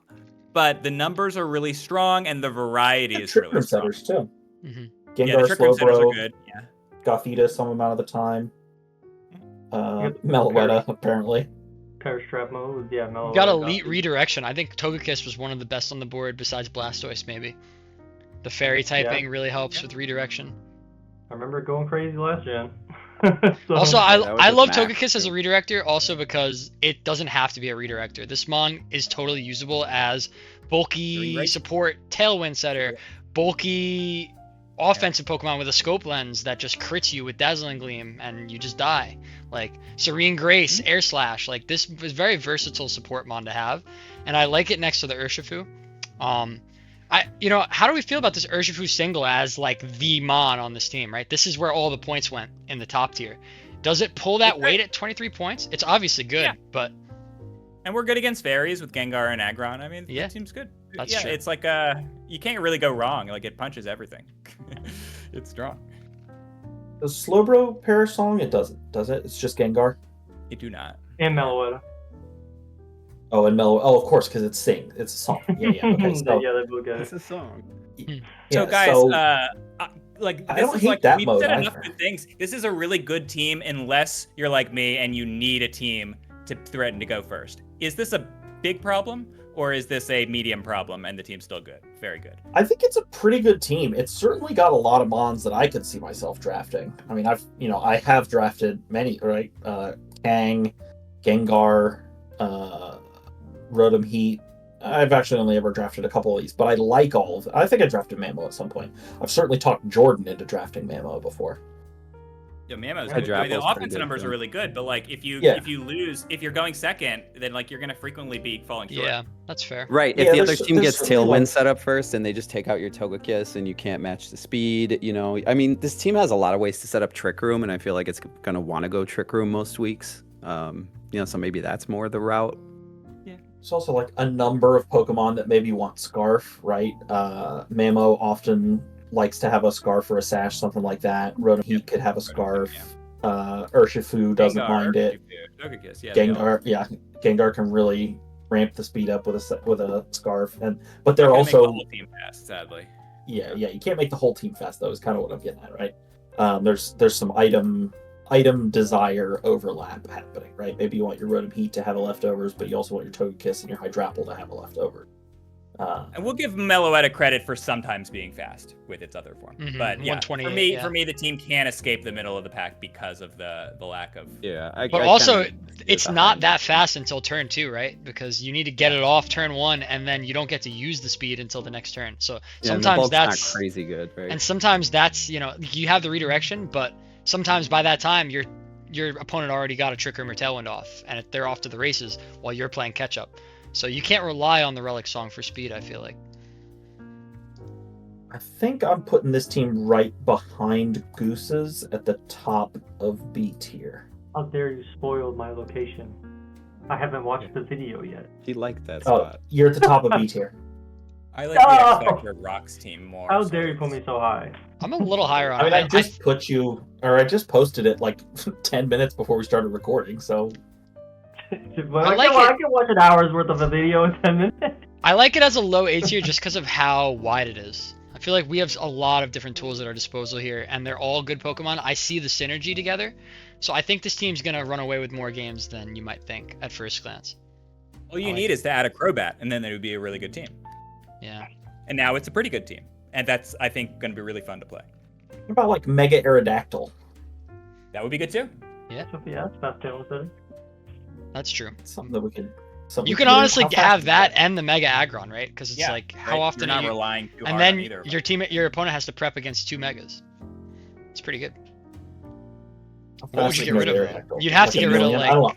but the numbers are really strong and the variety is Trick really Room strong. setters too. Mhm. Yeah, the Gengar, Trick Room setters are Slowbro, good. Yeah. Gothita some amount of the time. Yep. Meloetta apparently. Perish Trap mode, yeah, Mellow. Got elite redirection. I think Togekiss was one of the best on the board besides Blastoise, maybe. The fairy typing really helps with redirection. I remember it going crazy last gen. Also, that was I with love Max, Togekiss as a too. redirector also because it doesn't have to be a redirector. This mon is totally usable as bulky Right. support tailwind setter, bulky offensive Pokemon with a scope lens that just crits you with Dazzling Gleam and you just die. Like Serene Grace, Air Slash, like this was very versatile support mon to have, and I like it next to the Urshifu. How do we feel about this Urshifu single as like the mon on this team, right? This is where all the points went in the top tier. Does it pull that weight at 23 points? It's obviously good, Yeah. but And we're good against fairies with Gengar and Aggron. I mean, Yeah. the team's good. That's yeah, true. it's like you can't really go wrong. Like it punches everything. It's strong. Does Slowbro Perish Song? It doesn't, does it? It's just Gengar. You do not. And Meloetta. Oh, and Mellow. Oh, of course, because it's sing. It's a song. Yeah, yeah. Okay, so yeah, they both got It's it. a song. So yeah, guys, like I this don't is hate like that we've mode said enough either. good things. This is a really good team unless you're like me and you need a team to threaten to go first. Is this a big problem or is this a medium problem and the team's still good? Very good. I think it's a pretty good team. It's certainly got a lot of mons that I could see myself drafting. I mean, I have drafted many, right? Kang, Gengar, Rotom Heat. I've actually only ever drafted a couple of these, but I like all of it. I think I drafted Mamo at some point. I've certainly talked Jordan into drafting Mamo before. Yeah, Mamo's Yeah, good. I mean, draft the was pretty offensive good, numbers yeah. are really good, but like if you Yeah. lose, if you're going second, then like you're gonna frequently be falling short. yeah, that's fair. Right. If Yeah, the other there's- team there's gets certainly, Tailwind like- set up first and they just take out your Togekiss and you can't match the speed, I mean, this team has a lot of ways to set up Trick Room, and I feel like it's going to want to go Trick Room most weeks. So maybe that's more the route. There's also like a number of Pokemon that maybe want Scarf, right? Mamo often likes to have a Scarf or a Sash, something like that. Rotom Heat could have a Scarf. Urshifu doesn't Gengar, mind it. Togekiss, yeah. they all- Gengar, yeah, Gengar can really ramp the speed up with a Scarf, but they're Not gonna make the also whole team fast, sadly. Yeah, you can't make the whole team fast though. Is kind of what I'm getting at, right? There's some item desire overlap happening, right? Maybe you want your Rotom Heat to have a leftovers, but you also want your Togekiss and your Hydrapple to have a leftover. And we'll give Meloetta credit for sometimes being fast with its other form. But yeah, for me, the team can't escape the middle of the pack because of the lack of. Yeah, but also, it's not that fast until turn 2, right? Because you need to get it off turn 1, and then you don't get to use the speed until the next turn. So sometimes that's not crazy good, right? And sometimes that's you have the redirection, but sometimes by that time your opponent already got a Trick Room or Tailwind off, and they're off to the races while you're playing catch up. So you can't rely on the Relic Song for speed, I feel like. I think I'm putting this team right behind Goose's at the top of B tier. How dare you spoil my location? I haven't watched the video yet. He liked that spot. Oh, you're at the top of B tier. I like the X Factor Rocks team more. How dare you put me so high? I'm a little higher on it. I just posted it like 10 minutes before we started recording, so... I can watch an hour's worth of a video in 10 minutes. I like it as a low A tier just because of how wide it is. I feel like we have a lot of different tools at our disposal here, and they're all good Pokemon. I see the synergy together, so I think this team's going to run away with more games than you might think at first glance. All you need is to add a Crobat, and then it would be a really good team. Yeah. And now it's a pretty good team, and that's, I think, going to be really fun to play. What about, like, Mega Aerodactyl? That would be good, too. Yeah. Yeah, it's fast channel setting. That's true. Something that we can. You can honestly have that and the Mega Aggron, right? Because it's like how often you're not are you relying too and hard then on either your opponent has to prep against 2 Megas. It's pretty good. What would you get rid of? You'd have to get rid of like.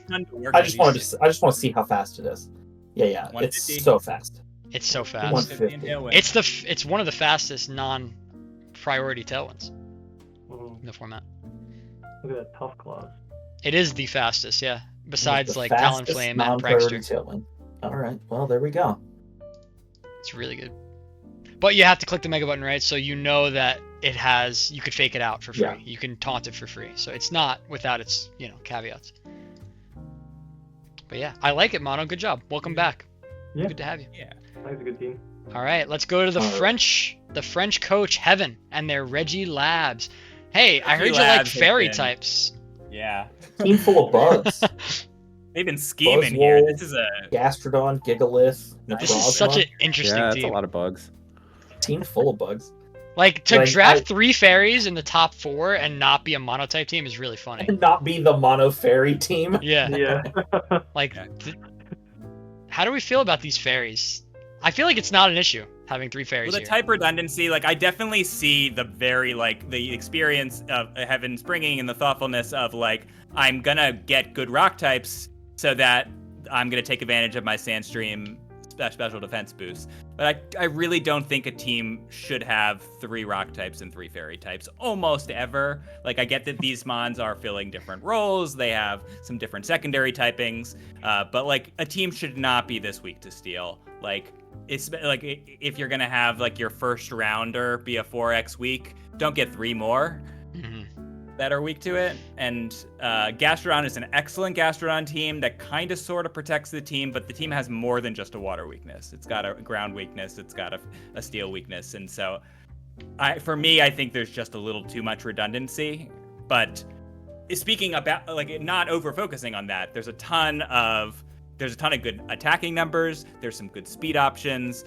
I just want to see how fast it is. Yeah, it's so fast. It's so fast. It's one of the fastest non-priority tailwinds in the format. Look at that Tough Claws. It is the fastest, yeah. Besides like Talonflame and Prankster. Tailwind. All right, well there we go. It's really good. But you have to click the Mega button, right? So you know that it has. You could fake it out for free. Yeah. You can taunt it for free. So it's not without its caveats. But yeah, I like it, Mono. Good job. Welcome back. Yeah. Good to have you. Yeah. That's a good team. All right, let's go to the French coach Heaven and their Regi Labs. Hey, I heard you like fairy types. Yeah. Team full of bugs. They've been scheming here. This is a Gastrodon, Gigalith. This is such an interesting team. That's a lot of bugs. Team full of bugs. Like to draft 3 fairies in the top 4 and not be a monotype team is really funny. And not be the mono fairy team. Yeah. Like, how do we feel about these fairies? I feel like it's not an issue having 3 fairies. Well, the type redundancy, like I definitely see the the experience of Heaven springing and the thoughtfulness of like I'm gonna get good rock types so that I'm gonna take advantage of my Sandstream special defense boost. But I really don't think a team should have 3 rock types and 3 fairy types almost ever. Like I get that these mons are filling different roles, they have some different secondary typings, but like a team should not be this weak to steel. Like it's like if you're gonna have like your first rounder be a 4x weak, don't get 3 more that are weak to it. And Gastrodon is an excellent Gastrodon team that kind of sort of protects the team, but the team has more than just a water weakness. It's got a ground weakness, it's got a steel weakness, and so for me, I think there's just a little too much redundancy. But speaking about like not over focusing on that, there's a ton of good attacking numbers. There's some good speed options.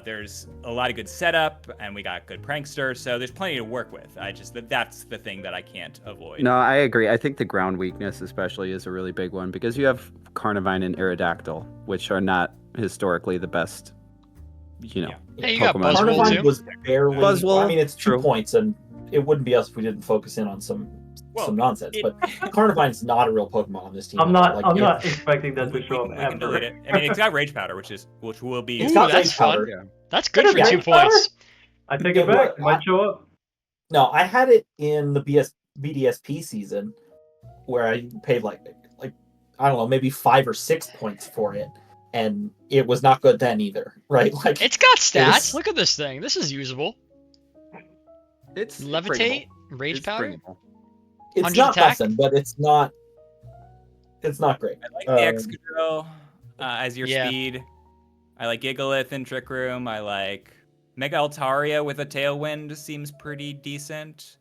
There's a lot of good setup, and we got good prankster. So there's plenty to work with. That's the thing that I can't avoid. No, I agree. I think the ground weakness especially is a really big one because you have Carnivine and Aerodactyl, which are not historically the best. Yeah, you got Pokemon. Buzzwole too. Was barely. Buzzwole, I mean, it's 2 points, and it wouldn't be us if we didn't focus in on some nonsense. But Carnivine's not a real Pokemon on this team. I'm not expecting that to show up we can delete it. I mean, it's got Rage Powder, which will be. Ooh, that's fun. Yeah. That's good for 2 points. I take it back. It might show up. No, I had it in the BDSP season where I paid like I don't know, maybe 5 or 6 points for it, and it was not good then either, right? Like it's got stats. Look at this thing. This is usable. It's Levitate, Rage Powder. Bringable. It's not nothing, but it's not great. I like the Excadrill as your speed. I like Gigalith in Trick Room. I like Mega Altaria with a Tailwind seems pretty decent.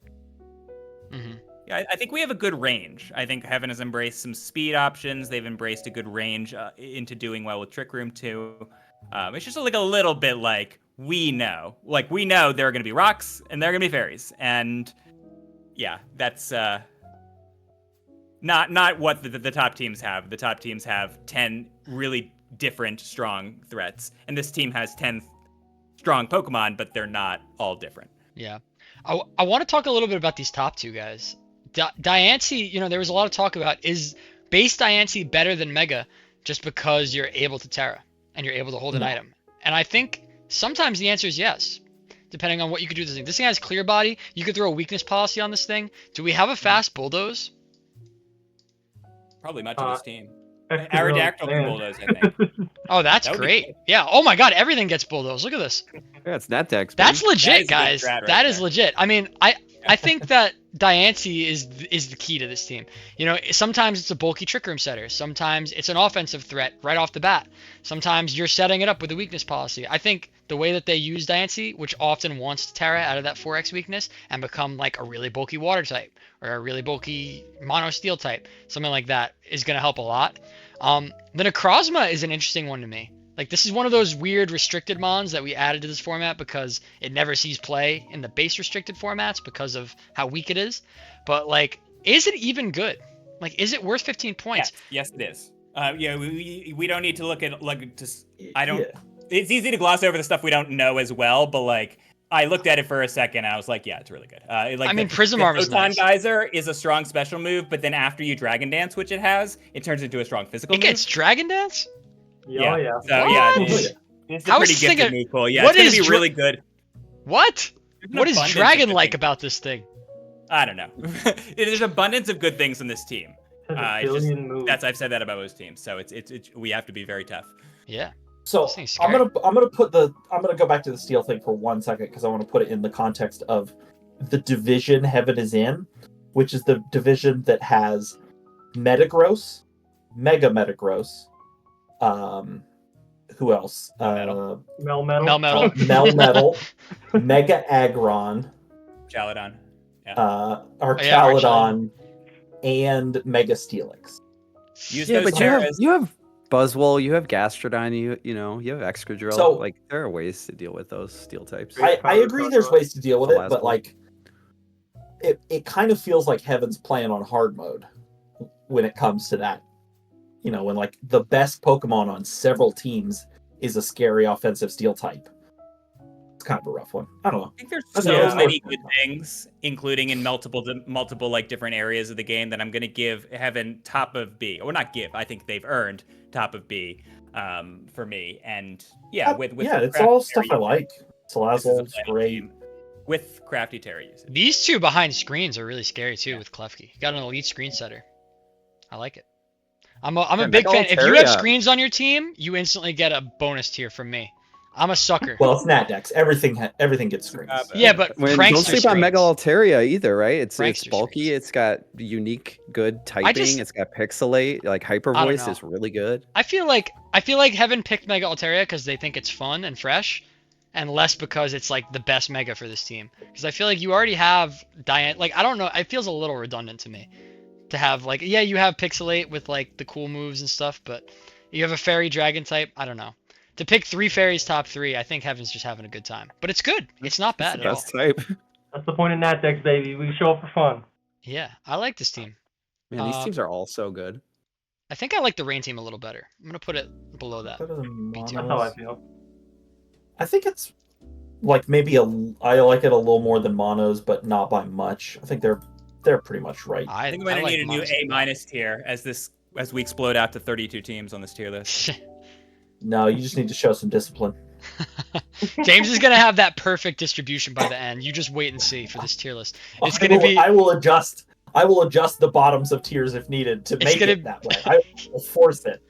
Mm-hmm. Yeah, I think we have a good range. I think Heaven has embraced some speed options. They've embraced a good range into doing well with Trick Room too. It's just like a little bit like we know there are going to be rocks and there are going to be fairies, and yeah, that's not what the top teams have. The top teams have 10 really different strong threats, and this team has 10 strong Pokemon, but they're not all different. Yeah. I want to talk a little bit about these top two guys. Diancie, there was a lot of talk about, is base Diancie better than Mega just because you're able to Terra and you're able to hold an item? And I think sometimes the answer is yes, depending on what you could do with this thing. This thing has clear body. You could throw a weakness policy on this thing. Do we have a fast bulldoze? Probably much of this team. Aerodactyl can bulldoze, I think. Oh, that's great. Yeah. Oh my God, everything gets bulldozed. Look at this. Yeah, it's NetDex. That's legit, That guys. right That is there. legit. I mean, I think that Diancie is the key to this team. Sometimes it's a bulky Trick Room setter. Sometimes it's an offensive threat right off the bat. Sometimes you're setting it up with a weakness policy. I think the way that they use Diancie, which often wants to Terra out of that 4x weakness and become like a really bulky water type or a really bulky mono steel type, something like that, is going to help a lot. The Necrozma is an interesting one to me. Like, this is one of those weird restricted mons that we added to this format because it never sees play in the base restricted formats because of how weak it is. But, like, is it even good? Like, is it worth 15 points? Yes, it is. Yeah, we don't need to look at, like, just, I don't, Yeah. it's easy to gloss over the stuff we don't know as well, but, like, I looked at it for a second and I was like, yeah, it's really good. Prism the Arm is Photon nice. Geyser is a strong special move, but then after you Dragon Dance, which it has, it turns into a strong physical It move. gets Dragon Dance? Yeah. Yeah. So, What? yeah, Oh, yeah. it's a I was pretty gifted thinking, move. Cool. Yeah, what it's going is to be really good. What? There's an What is abundance of Dragon good like things. about this thing? I don't know. There's abundance of good things in this team. Has a It's just- billion moves. I've said that about most teams, so it's we have to be very tough. Yeah. So This thing's I'm scary. gonna go back to the steel thing for 1 second because I want to put it in the context of the division Heaven is in, which is the division that has Metagross, Mega Metagross, who else? Melmetal. Melmetal. Melmetal. Melmetal, Mega Aggron, Chaladon. Archaludon, and Mega Steelix. Use Yeah, those but you have, Terras. you have Buzzwole, you have Gastrodon, you have Excadrill. So- like, there are ways to deal with those steel types. I agree there's ways to deal with The it, last but one. like it kind of feels like Heaven's playing on hard mode when it comes to that. When like the best Pokemon on several teams is a scary offensive steel type. It's kind of a rough one. I don't know. I think there's That's so yeah. many good things, including in multiple like different areas of the game, that I'm gonna give Heaven top of B, or not give. I think they've earned top of B for me. And yeah, with it's Crafty all Terra stuff I like. this is a Salazzle's plenty great. team with Crafty Terra usage. These two behind screens are really scary too with Klefki. You got an elite screen setter. I like it. I'm a Yeah, big Mega fan. If you have Altaria. screens on your team, you instantly get a bonus tier from me. I'm a sucker. Well, it's NatDex. Everything gets screens. Yeah, but When, Prankster don't sleep on Mega screens. Altaria either, right? It's Prankster bulky. screens. It's got unique, good typing. just- It's got Pixelate. Like Hyper I don't Voice know. is really good. I feel like Heaven picked Mega Altaria because they think it's fun and fresh, and less because it's like the best Mega for this team. Because I feel like you already have Diane. Like, I don't know. It feels a little redundant to me to have like, yeah, you have Pixelate with like the cool moves and stuff, but you have a Fairy Dragon type. I don't know. To pick 3 fairies top 3, I think Heaven's just having a good time. But it's good. It's not It's bad the at all. best type. That's the point of NatDex, baby. We show up for fun. Yeah, I like this team. Man, these teams are all so good. I think I like the rain team a little better. I'm gonna put it below that. Better than Me too. That's monos. how I feel. I think it's like maybe I like it a little more than monos, but not by much. I think they're pretty much right. I think I'm gonna like need a new Monos A minus tier as we explode out to 32 teams on this tier list. No, you just need to show some discipline. James is gonna have that perfect distribution by the end. You just wait and see for this tier list. It's I gonna will- be. I will adjust the bottoms of tiers if needed to It's make gonna- it that way. I will force it.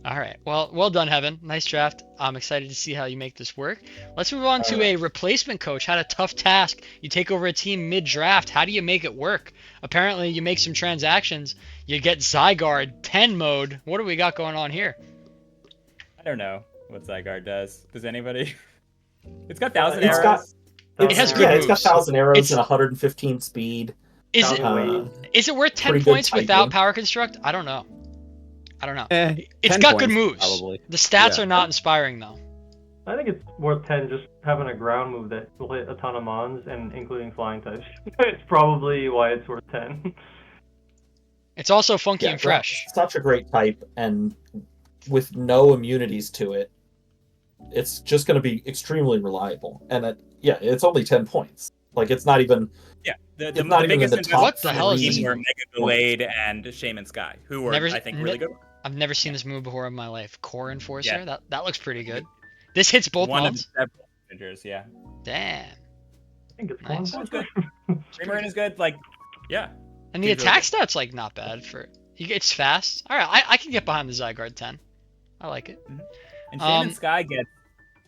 All right. Well done, Heaven. Nice draft. I'm excited to see how you make this work. Let's move on to a replacement coach. Had a tough task. You take over a team mid-draft. How do you make it work? Apparently, you make some transactions. You get Zygarde 10 mode. What do we got going on here? I don't know what Zygarde does. Does anybody? It's got 1,000 It's arrows. got- It has good It's got moves. 1,000 arrows It's- and 115 speed. Is Thousand it weight. is it worth 10 Pretty good points without typing. power construct? I don't know. It's 10 got good points, moves. probably. The stats Yeah. are not inspiring though. I think it's worth 10 just having a ground move that will hit a ton of mons, and including flying types. It's probably why it's worth 10. It's also funky Yeah, and fresh. Such a great type, and with no immunities to it, it's just going to be extremely reliable. And it's only 10 points. Like, it's not even. Yeah, the It's not even in biggest the investment What the hell is team this were move? Mega Gallade and Shaman Sky, who were, Never- I think, ne- really good. I've never seen this move before in my life. Core Enforcer? Yeah. That looks pretty good. This hits both One mons? of the several managers, yeah. Damn. I think it's Nice. fun. It's good. Dreamer is good, like, yeah. And the Seems attack really stat's like not bad for it's fast. Alright, I can get behind the Zygarde 10. I like it. And Shaman Um, Sky gets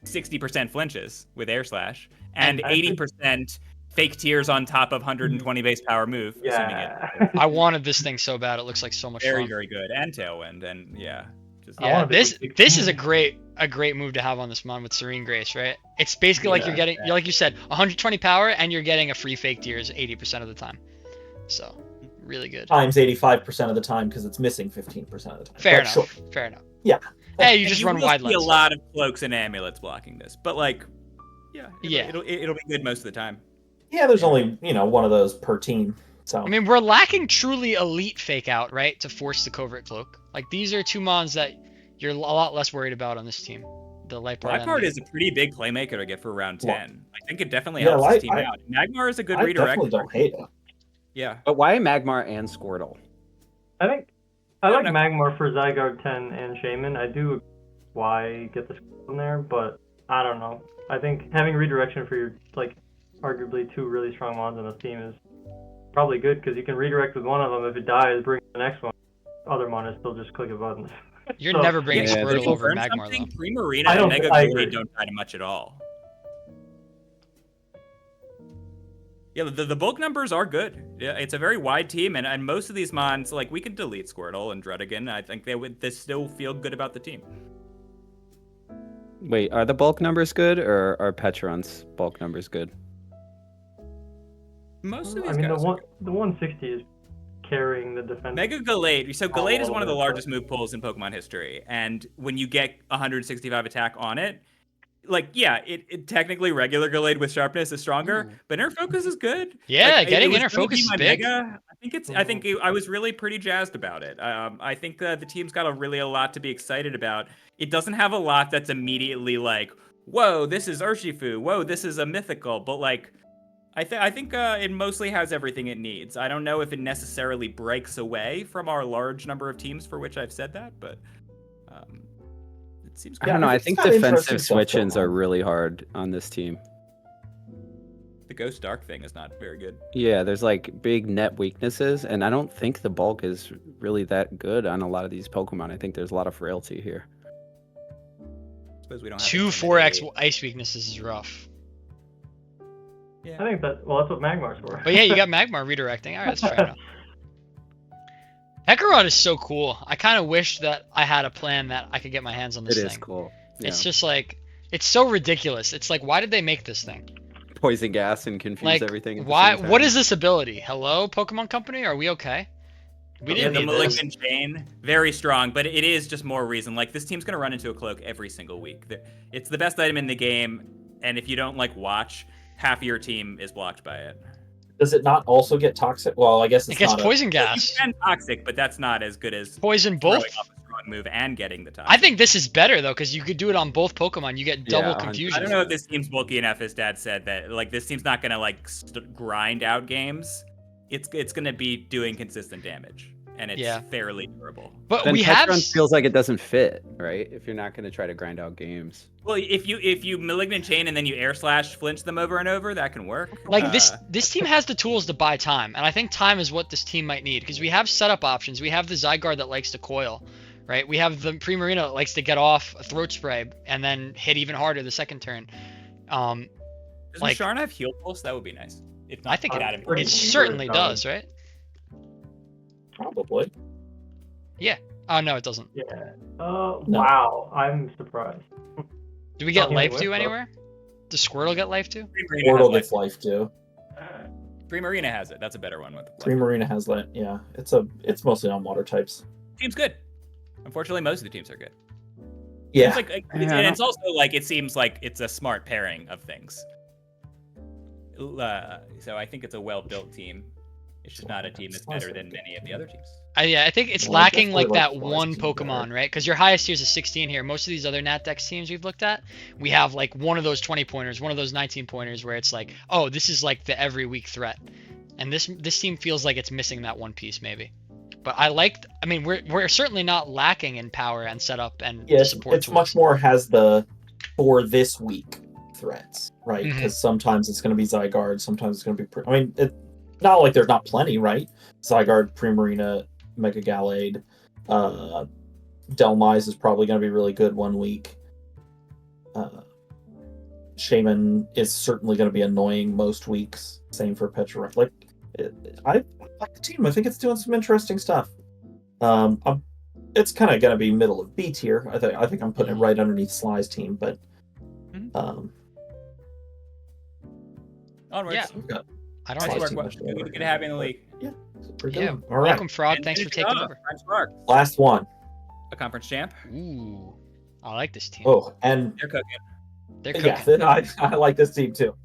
60% flinches with Air Slash, and And I think- 80% fake tears on top of 120 base power move. assuming it. Yeah. I wanted this thing so bad. It looks like so much Very, fun. very good. And Tailwind, and yeah. Just, I Yeah, wanted this it with this is a great move to have on this mon with Serene Grace, right? It's basically like you're getting, like you said, 120 power, and you're getting a free fake tears 80% of the time. So, really good. Times 85% of the time because it's missing 15% of the time. Fair But enough. sure. Fair enough. Yeah. Hey, you and just run will wide see lens. a lot of cloaks and amulets blocking this, but like, yeah, Yeah. it'll be good most of the time. Yeah, there's only, one of those per team. So I mean, we're lacking truly elite fake out, right? To force the covert cloak. Like, these are two mons that you're a lot less worried about on this team. The light part. Blackheart enemy. is a pretty big playmaker to get for round 10. I think it definitely Yeah, helps I- his team I- out. Magmar is a good I redirect. definitely don't hate it. Yeah. But why Magmar and Squirtle? I think I don't like know. Magmar for Zygarde 10 and Shaman. I do why get this in there, but I don't know. I think having redirection for your arguably two really strong mons on this team is probably good because you can redirect with one of them. If it dies, bring the next one. Other mon is still just click a button. You're So- never bringing Yeah, Squirtle there's over Learn Magmar, something, though. Primarina I and don't- Mega I Gallade agree. don't die to much at all. Yeah, the bulk numbers are good. Yeah, it's a very wide team, and most of these mons, like, we could delete Squirtle and Drudigan. I think they still feel good about the team. Wait, are the bulk numbers good or are Petron's bulk numbers good? Most of I these mean, guys. the 160 is carrying the defense. Mega Gallade. So Gallade is one of the Oh, largest move pools in Pokemon history, and when you get 165 attack on it, like, yeah, it technically regular Gallade with sharpness is stronger, but inner focus is good. Yeah, Like, getting it was inner gonna be focus is my big. Mega. I was really pretty jazzed about it. I think that the team's got a lot to be excited about. It doesn't have a lot that's immediately like, whoa, this is Urshifu. Whoa, this is a mythical. But like, I think it mostly has everything it needs. I don't know if it necessarily breaks away from our large number of teams for which I've said that, but it seems I good. don't know. I it's think got interesting defensive stuff going switch-ins on. are really hard on this team. The Ghost Dark thing is not very good. Yeah, there's like big net weaknesses, and I don't think the bulk is really that good on a lot of these Pokemon. I think there's a lot of frailty here. Suppose we don't have Two Intimidate. 4x ice weaknesses is rough. Yeah. I think that's what Magmar's for. But yeah, you got Magmar redirecting. Alright, that's fair enough. Kakarot is so cool. I kind of wish that I had a plan that I could get my hands on this It thing. is cool. It's Yeah. just like, it's so ridiculous. It's like, why did they make this thing? Poison gas and confuse Like, everything. at the why? same What time. is this ability? Hello, Pokemon Company? Are we okay? We Yeah, didn't the need this. Malignant Chain, very strong, but it is just more reason. Like, this team's gonna run into a cloak every single week. It's the best item in the game, and if you don't watch, half of your team is blocked by it. Does it not also get toxic? Well, I guess It it's gets not poison You gas. can toxic, but that's not as good as Poison throwing both. off a strong move and getting the toxic. I think this is better though, because you could do it on both Pokemon. You get double Yeah, 100%. confusion. I don't know if this team's bulky enough. His dad said that this team's not gonna grind out games. It's gonna be doing consistent damage, and it's Yeah. fairly durable. But Then we have. Petron feels like it doesn't fit, right? If you're not going to try to grind out games. Well, if you Malignant Chain and then you Air Slash flinch them over and over, that can work. Like this team has the tools to buy time, and I think time is what this team might need because we have setup options. We have the Zygarde that likes to coil, right? We have the Primarina that likes to get off a throat spray and then hit even harder the second turn. Does like- Sharn have Heal Pulse? That would be nice. If not, I think get it, out of pretty it sure certainly it does. does, right? Probably. Oh no, it doesn't. Yeah. Wow. I'm surprised. Do we get Talking Life with Dew stuff. anywhere? Does Squirtle get life too? Squirtle gets life too. Primarina has it. That's a better one with Primarina has that. Yeah, it's mostly on water types. Team's good. Unfortunately, most of the teams are good. Yeah, And it's also like it seems like it's a smart pairing of things. So I think it's a well-built team. It's just not a team that's better than many of the other teams. Yeah, I think it's lacking like that one Pokemon, right? Because your highest tier is a 16 here. Most of these other Natdex teams we've looked at, we have like one of those 20 pointers, one of those 19 pointers, where it's like, oh, this is like the every week threat, and this team feels like it's missing that one piece maybe. But I mean, we're certainly not lacking in power and setup and support. It's much more has the for this week threats, right? Because sometimes it's going to be Zygarde, sometimes it's going to be. I mean, it's not like there's not plenty, right? Zygarde, Primarina, Mega Gallade, Delmise is probably going to be really good one week. Shaman is certainly going to be annoying most weeks. Same for Petra. Like, I like the team. I think it's doing some interesting stuff. It's kind of going to be middle of B tier. I think I'm putting it right underneath Sly's team, but onwards. Yeah. I don't know. Good to have you in the league. Yeah. Yeah. All right. Welcome, Frog. Thanks for taking over. Last one. A conference champ. Ooh, I like this team. Oh, and they're cooking. They're cooking. Yeah, I like this team too.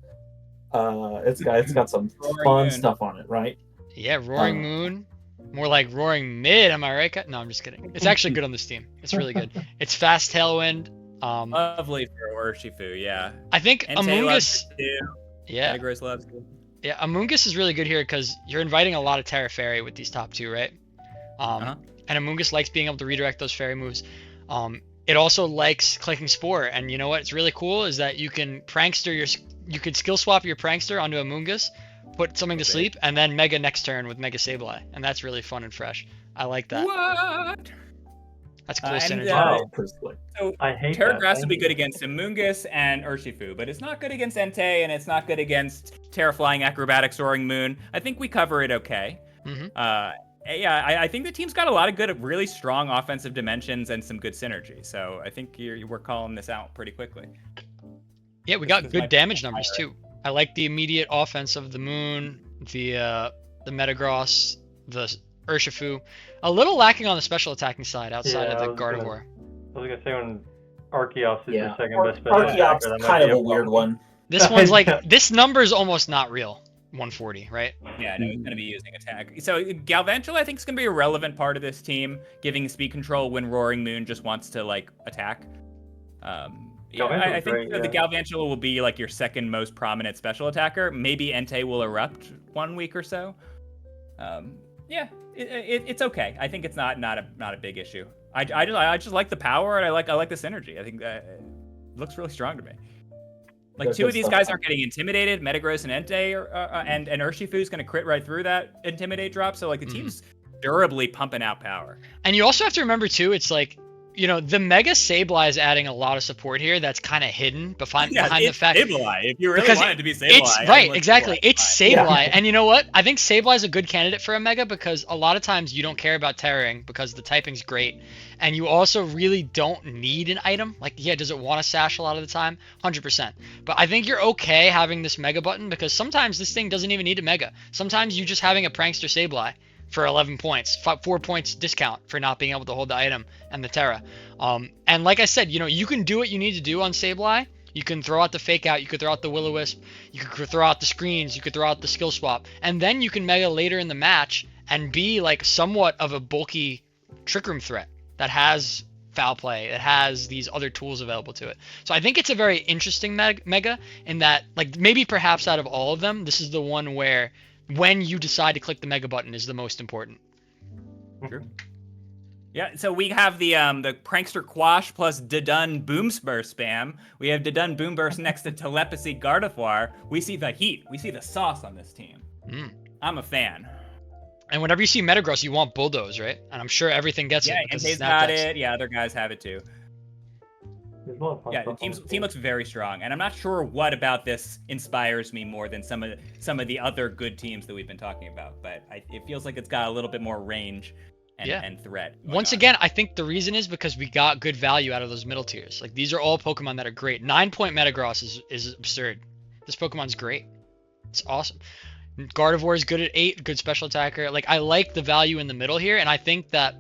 It's got some fun stuff on it, right? Yeah, Roaring Moon. More like Roaring Mid, am I right? No, I'm just kidding. It's actually good on this team. It's really good. It's fast Tailwind. Lovely for Urshifu, yeah. I think Amoonguss. Yeah. Metagross loves it. Yeah, Amoonguss is really good here because you're inviting a lot of Terra Fairy with these top two, right? And Amoonguss likes being able to redirect those fairy moves. It also likes clicking Spore, and you know what? It's really cool is that you can you can skill swap your Prankster onto Amoonguss, put something to sleep, and then Mega next turn with Mega Sableye, and that's really fun and fresh. I like that. What? That's cool synergy. So I hate Terra that. Grass will be good against Amoonguss and Urshifu, but it's not good against Entei, and it's not good against Terra Flying Acrobatics Soaring Moon. I think we cover it okay. I think the team's got a lot of good, really strong offensive dimensions and some good synergy. So I think we're calling this out pretty quickly. Yeah, we got good damage numbers too. I like the immediate offense of the Moon, the Metagross, the Urshifu. A little lacking on the special attacking side outside of the Gardevoir. I was gonna say when Archeops is your second best Archeops is kind of a weird one. This one's like this number is almost not real. 140, right? Yeah, no, he's going to be using attack. So Galvantula, I think, is going to be a relevant part of this team, giving speed control when Roaring Moon just wants to like attack. I think the Galvantula will be like your second most prominent special attacker. Maybe Entei will erupt 1 week or so. It's okay. I think it's not a big issue. I just like the power and I like the synergy. I think it looks really strong to me. Like two of these guys aren't getting intimidated. Metagross and Entei and Urshifu's going to crit right through that intimidate drop. So like the team's durably pumping out power. And you also have to remember too, it's like, you know, the Mega Sableye is adding a lot of support here that's kind of hidden behind the fact. Sableye, if you really want it to be Sableye. It's right, exactly. It's Sableye. Yeah. And you know what? I think Sableye is a good candidate for a Mega because a lot of times you don't care about terroring because the typing's great. And you also really don't need an item. Like, yeah, does it want to sash a lot of the time? 100%. But I think you're okay having this Mega button because sometimes this thing doesn't even need a Mega. Sometimes you just having a Prankster Sableye for 11 points, 4 points discount for not being able to hold the item and the Terra. And like I said, you know, you can do what you need to do on Sableye. You can throw out the Fake Out, you could throw out the Will-O-Wisp, you could throw out the screens, you could throw out the Skill Swap, and then you can Mega later in the match and be like somewhat of a bulky Trick Room threat that has Foul Play, that has these other tools available to it. So I think it's a very interesting Mega in that, like, maybe perhaps out of all of them, this is the one where when you decide to click the Mega button is the most important. True. Yeah, so we have the Prankster Quash plus Dedun Boomburst spam. We have Dedun Boomburst next to Telepathy Gardevoir. We see the heat. We see the sauce on this team. I'm a fan. And whenever you see Metagross, you want Bulldoze, right? And I'm sure everything gets it. Yeah, and he's got it. Yeah, other guys have it too. Yeah, the team looks very strong, and I'm not sure what about this inspires me more than some of the other good teams that we've been talking about. But it feels like it's got a little bit more range, and threat. Once again, I think the reason is because we got good value out of those middle tiers. Like, these are all Pokemon that are great. 9-point Metagross is absurd. This Pokemon's great. It's awesome. Gardevoir is good at 8, good special attacker. Like, I like the value in the middle here, and I think that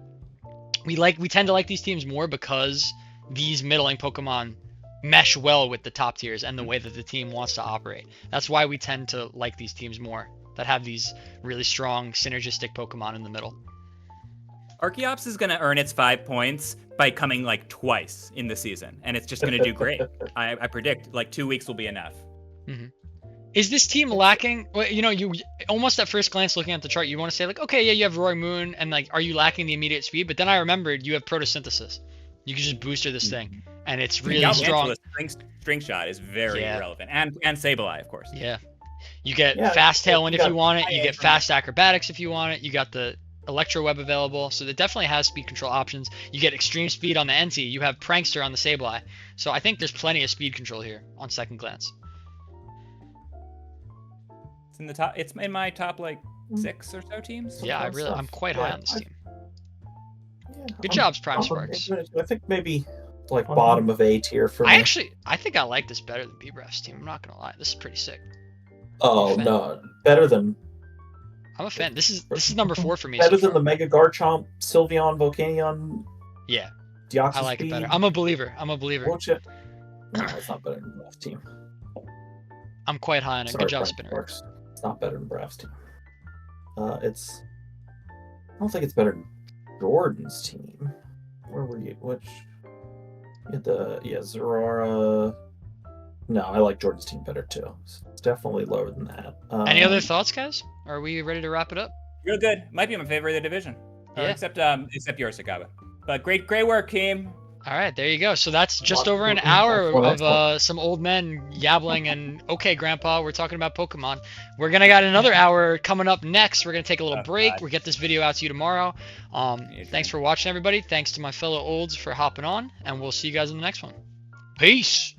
we tend to like these teams more because these middling Pokemon mesh well with the top tiers and the way that the team wants to operate. That's why we tend to like these teams more, that have these really strong synergistic Pokemon in the middle. Archeops is going to earn its 5 points by coming like twice in the season, and it's just going to do great. I predict like 2 weeks will be enough. Mm-hmm. Is this team lacking? Well, you almost at first glance looking at the chart, you want to say like, okay, yeah, you have Roy Moon, and like, are you lacking the immediate speed? But then I remembered you have Photosynthesis. You can just booster this thing, and it's really strong. String Shot is very relevant, and Sableye, of course. Yeah, you get Fast Tailwind if you want it. You get Fast Acrobatics if you want it. You got the Electro Web available, so it definitely has speed control options. You get Extreme Speed on the NT. You have Prankster on the Sableye. So I think there's plenty of speed control here on second glance. It's in the top. It's in my top like 6 or so teams. Yeah, I'm quite high on this team. Good jobs, Prime Sparks. I think maybe like bottom of A tier for me. I think I like this better than B-Bref's team. I'm not gonna lie. This is pretty sick. Oh no, better than. I'm a fan. This is number 4 for me. Better than the Mega Garchomp, Sylveon, Volcanion. Yeah. Deoxys I like it better. I'm a believer. No, it's not better than Bref's team. I'm quite high on it. Good job, Spinaraks. It's not better than Bref's team. I don't think it's better than Jordan's team. Where were you? Zerora. No, I like Jordan's team better too. It's definitely lower than that. Any other thoughts, guys? Are we ready to wrap it up? You're good. Might be my favorite of the division. Yeah. Except yours, Sakaba. But great work, team. All right, there you go. So that's just over an hour of some old men yabbling and okay, Grandpa, we're talking about Pokemon. We're gonna got another hour coming up next. We're gonna take a little break. We'll get this video out to you tomorrow. Thanks for watching, everybody. Thanks to my fellow olds for hopping on, and we'll see you guys in the next one. Peace.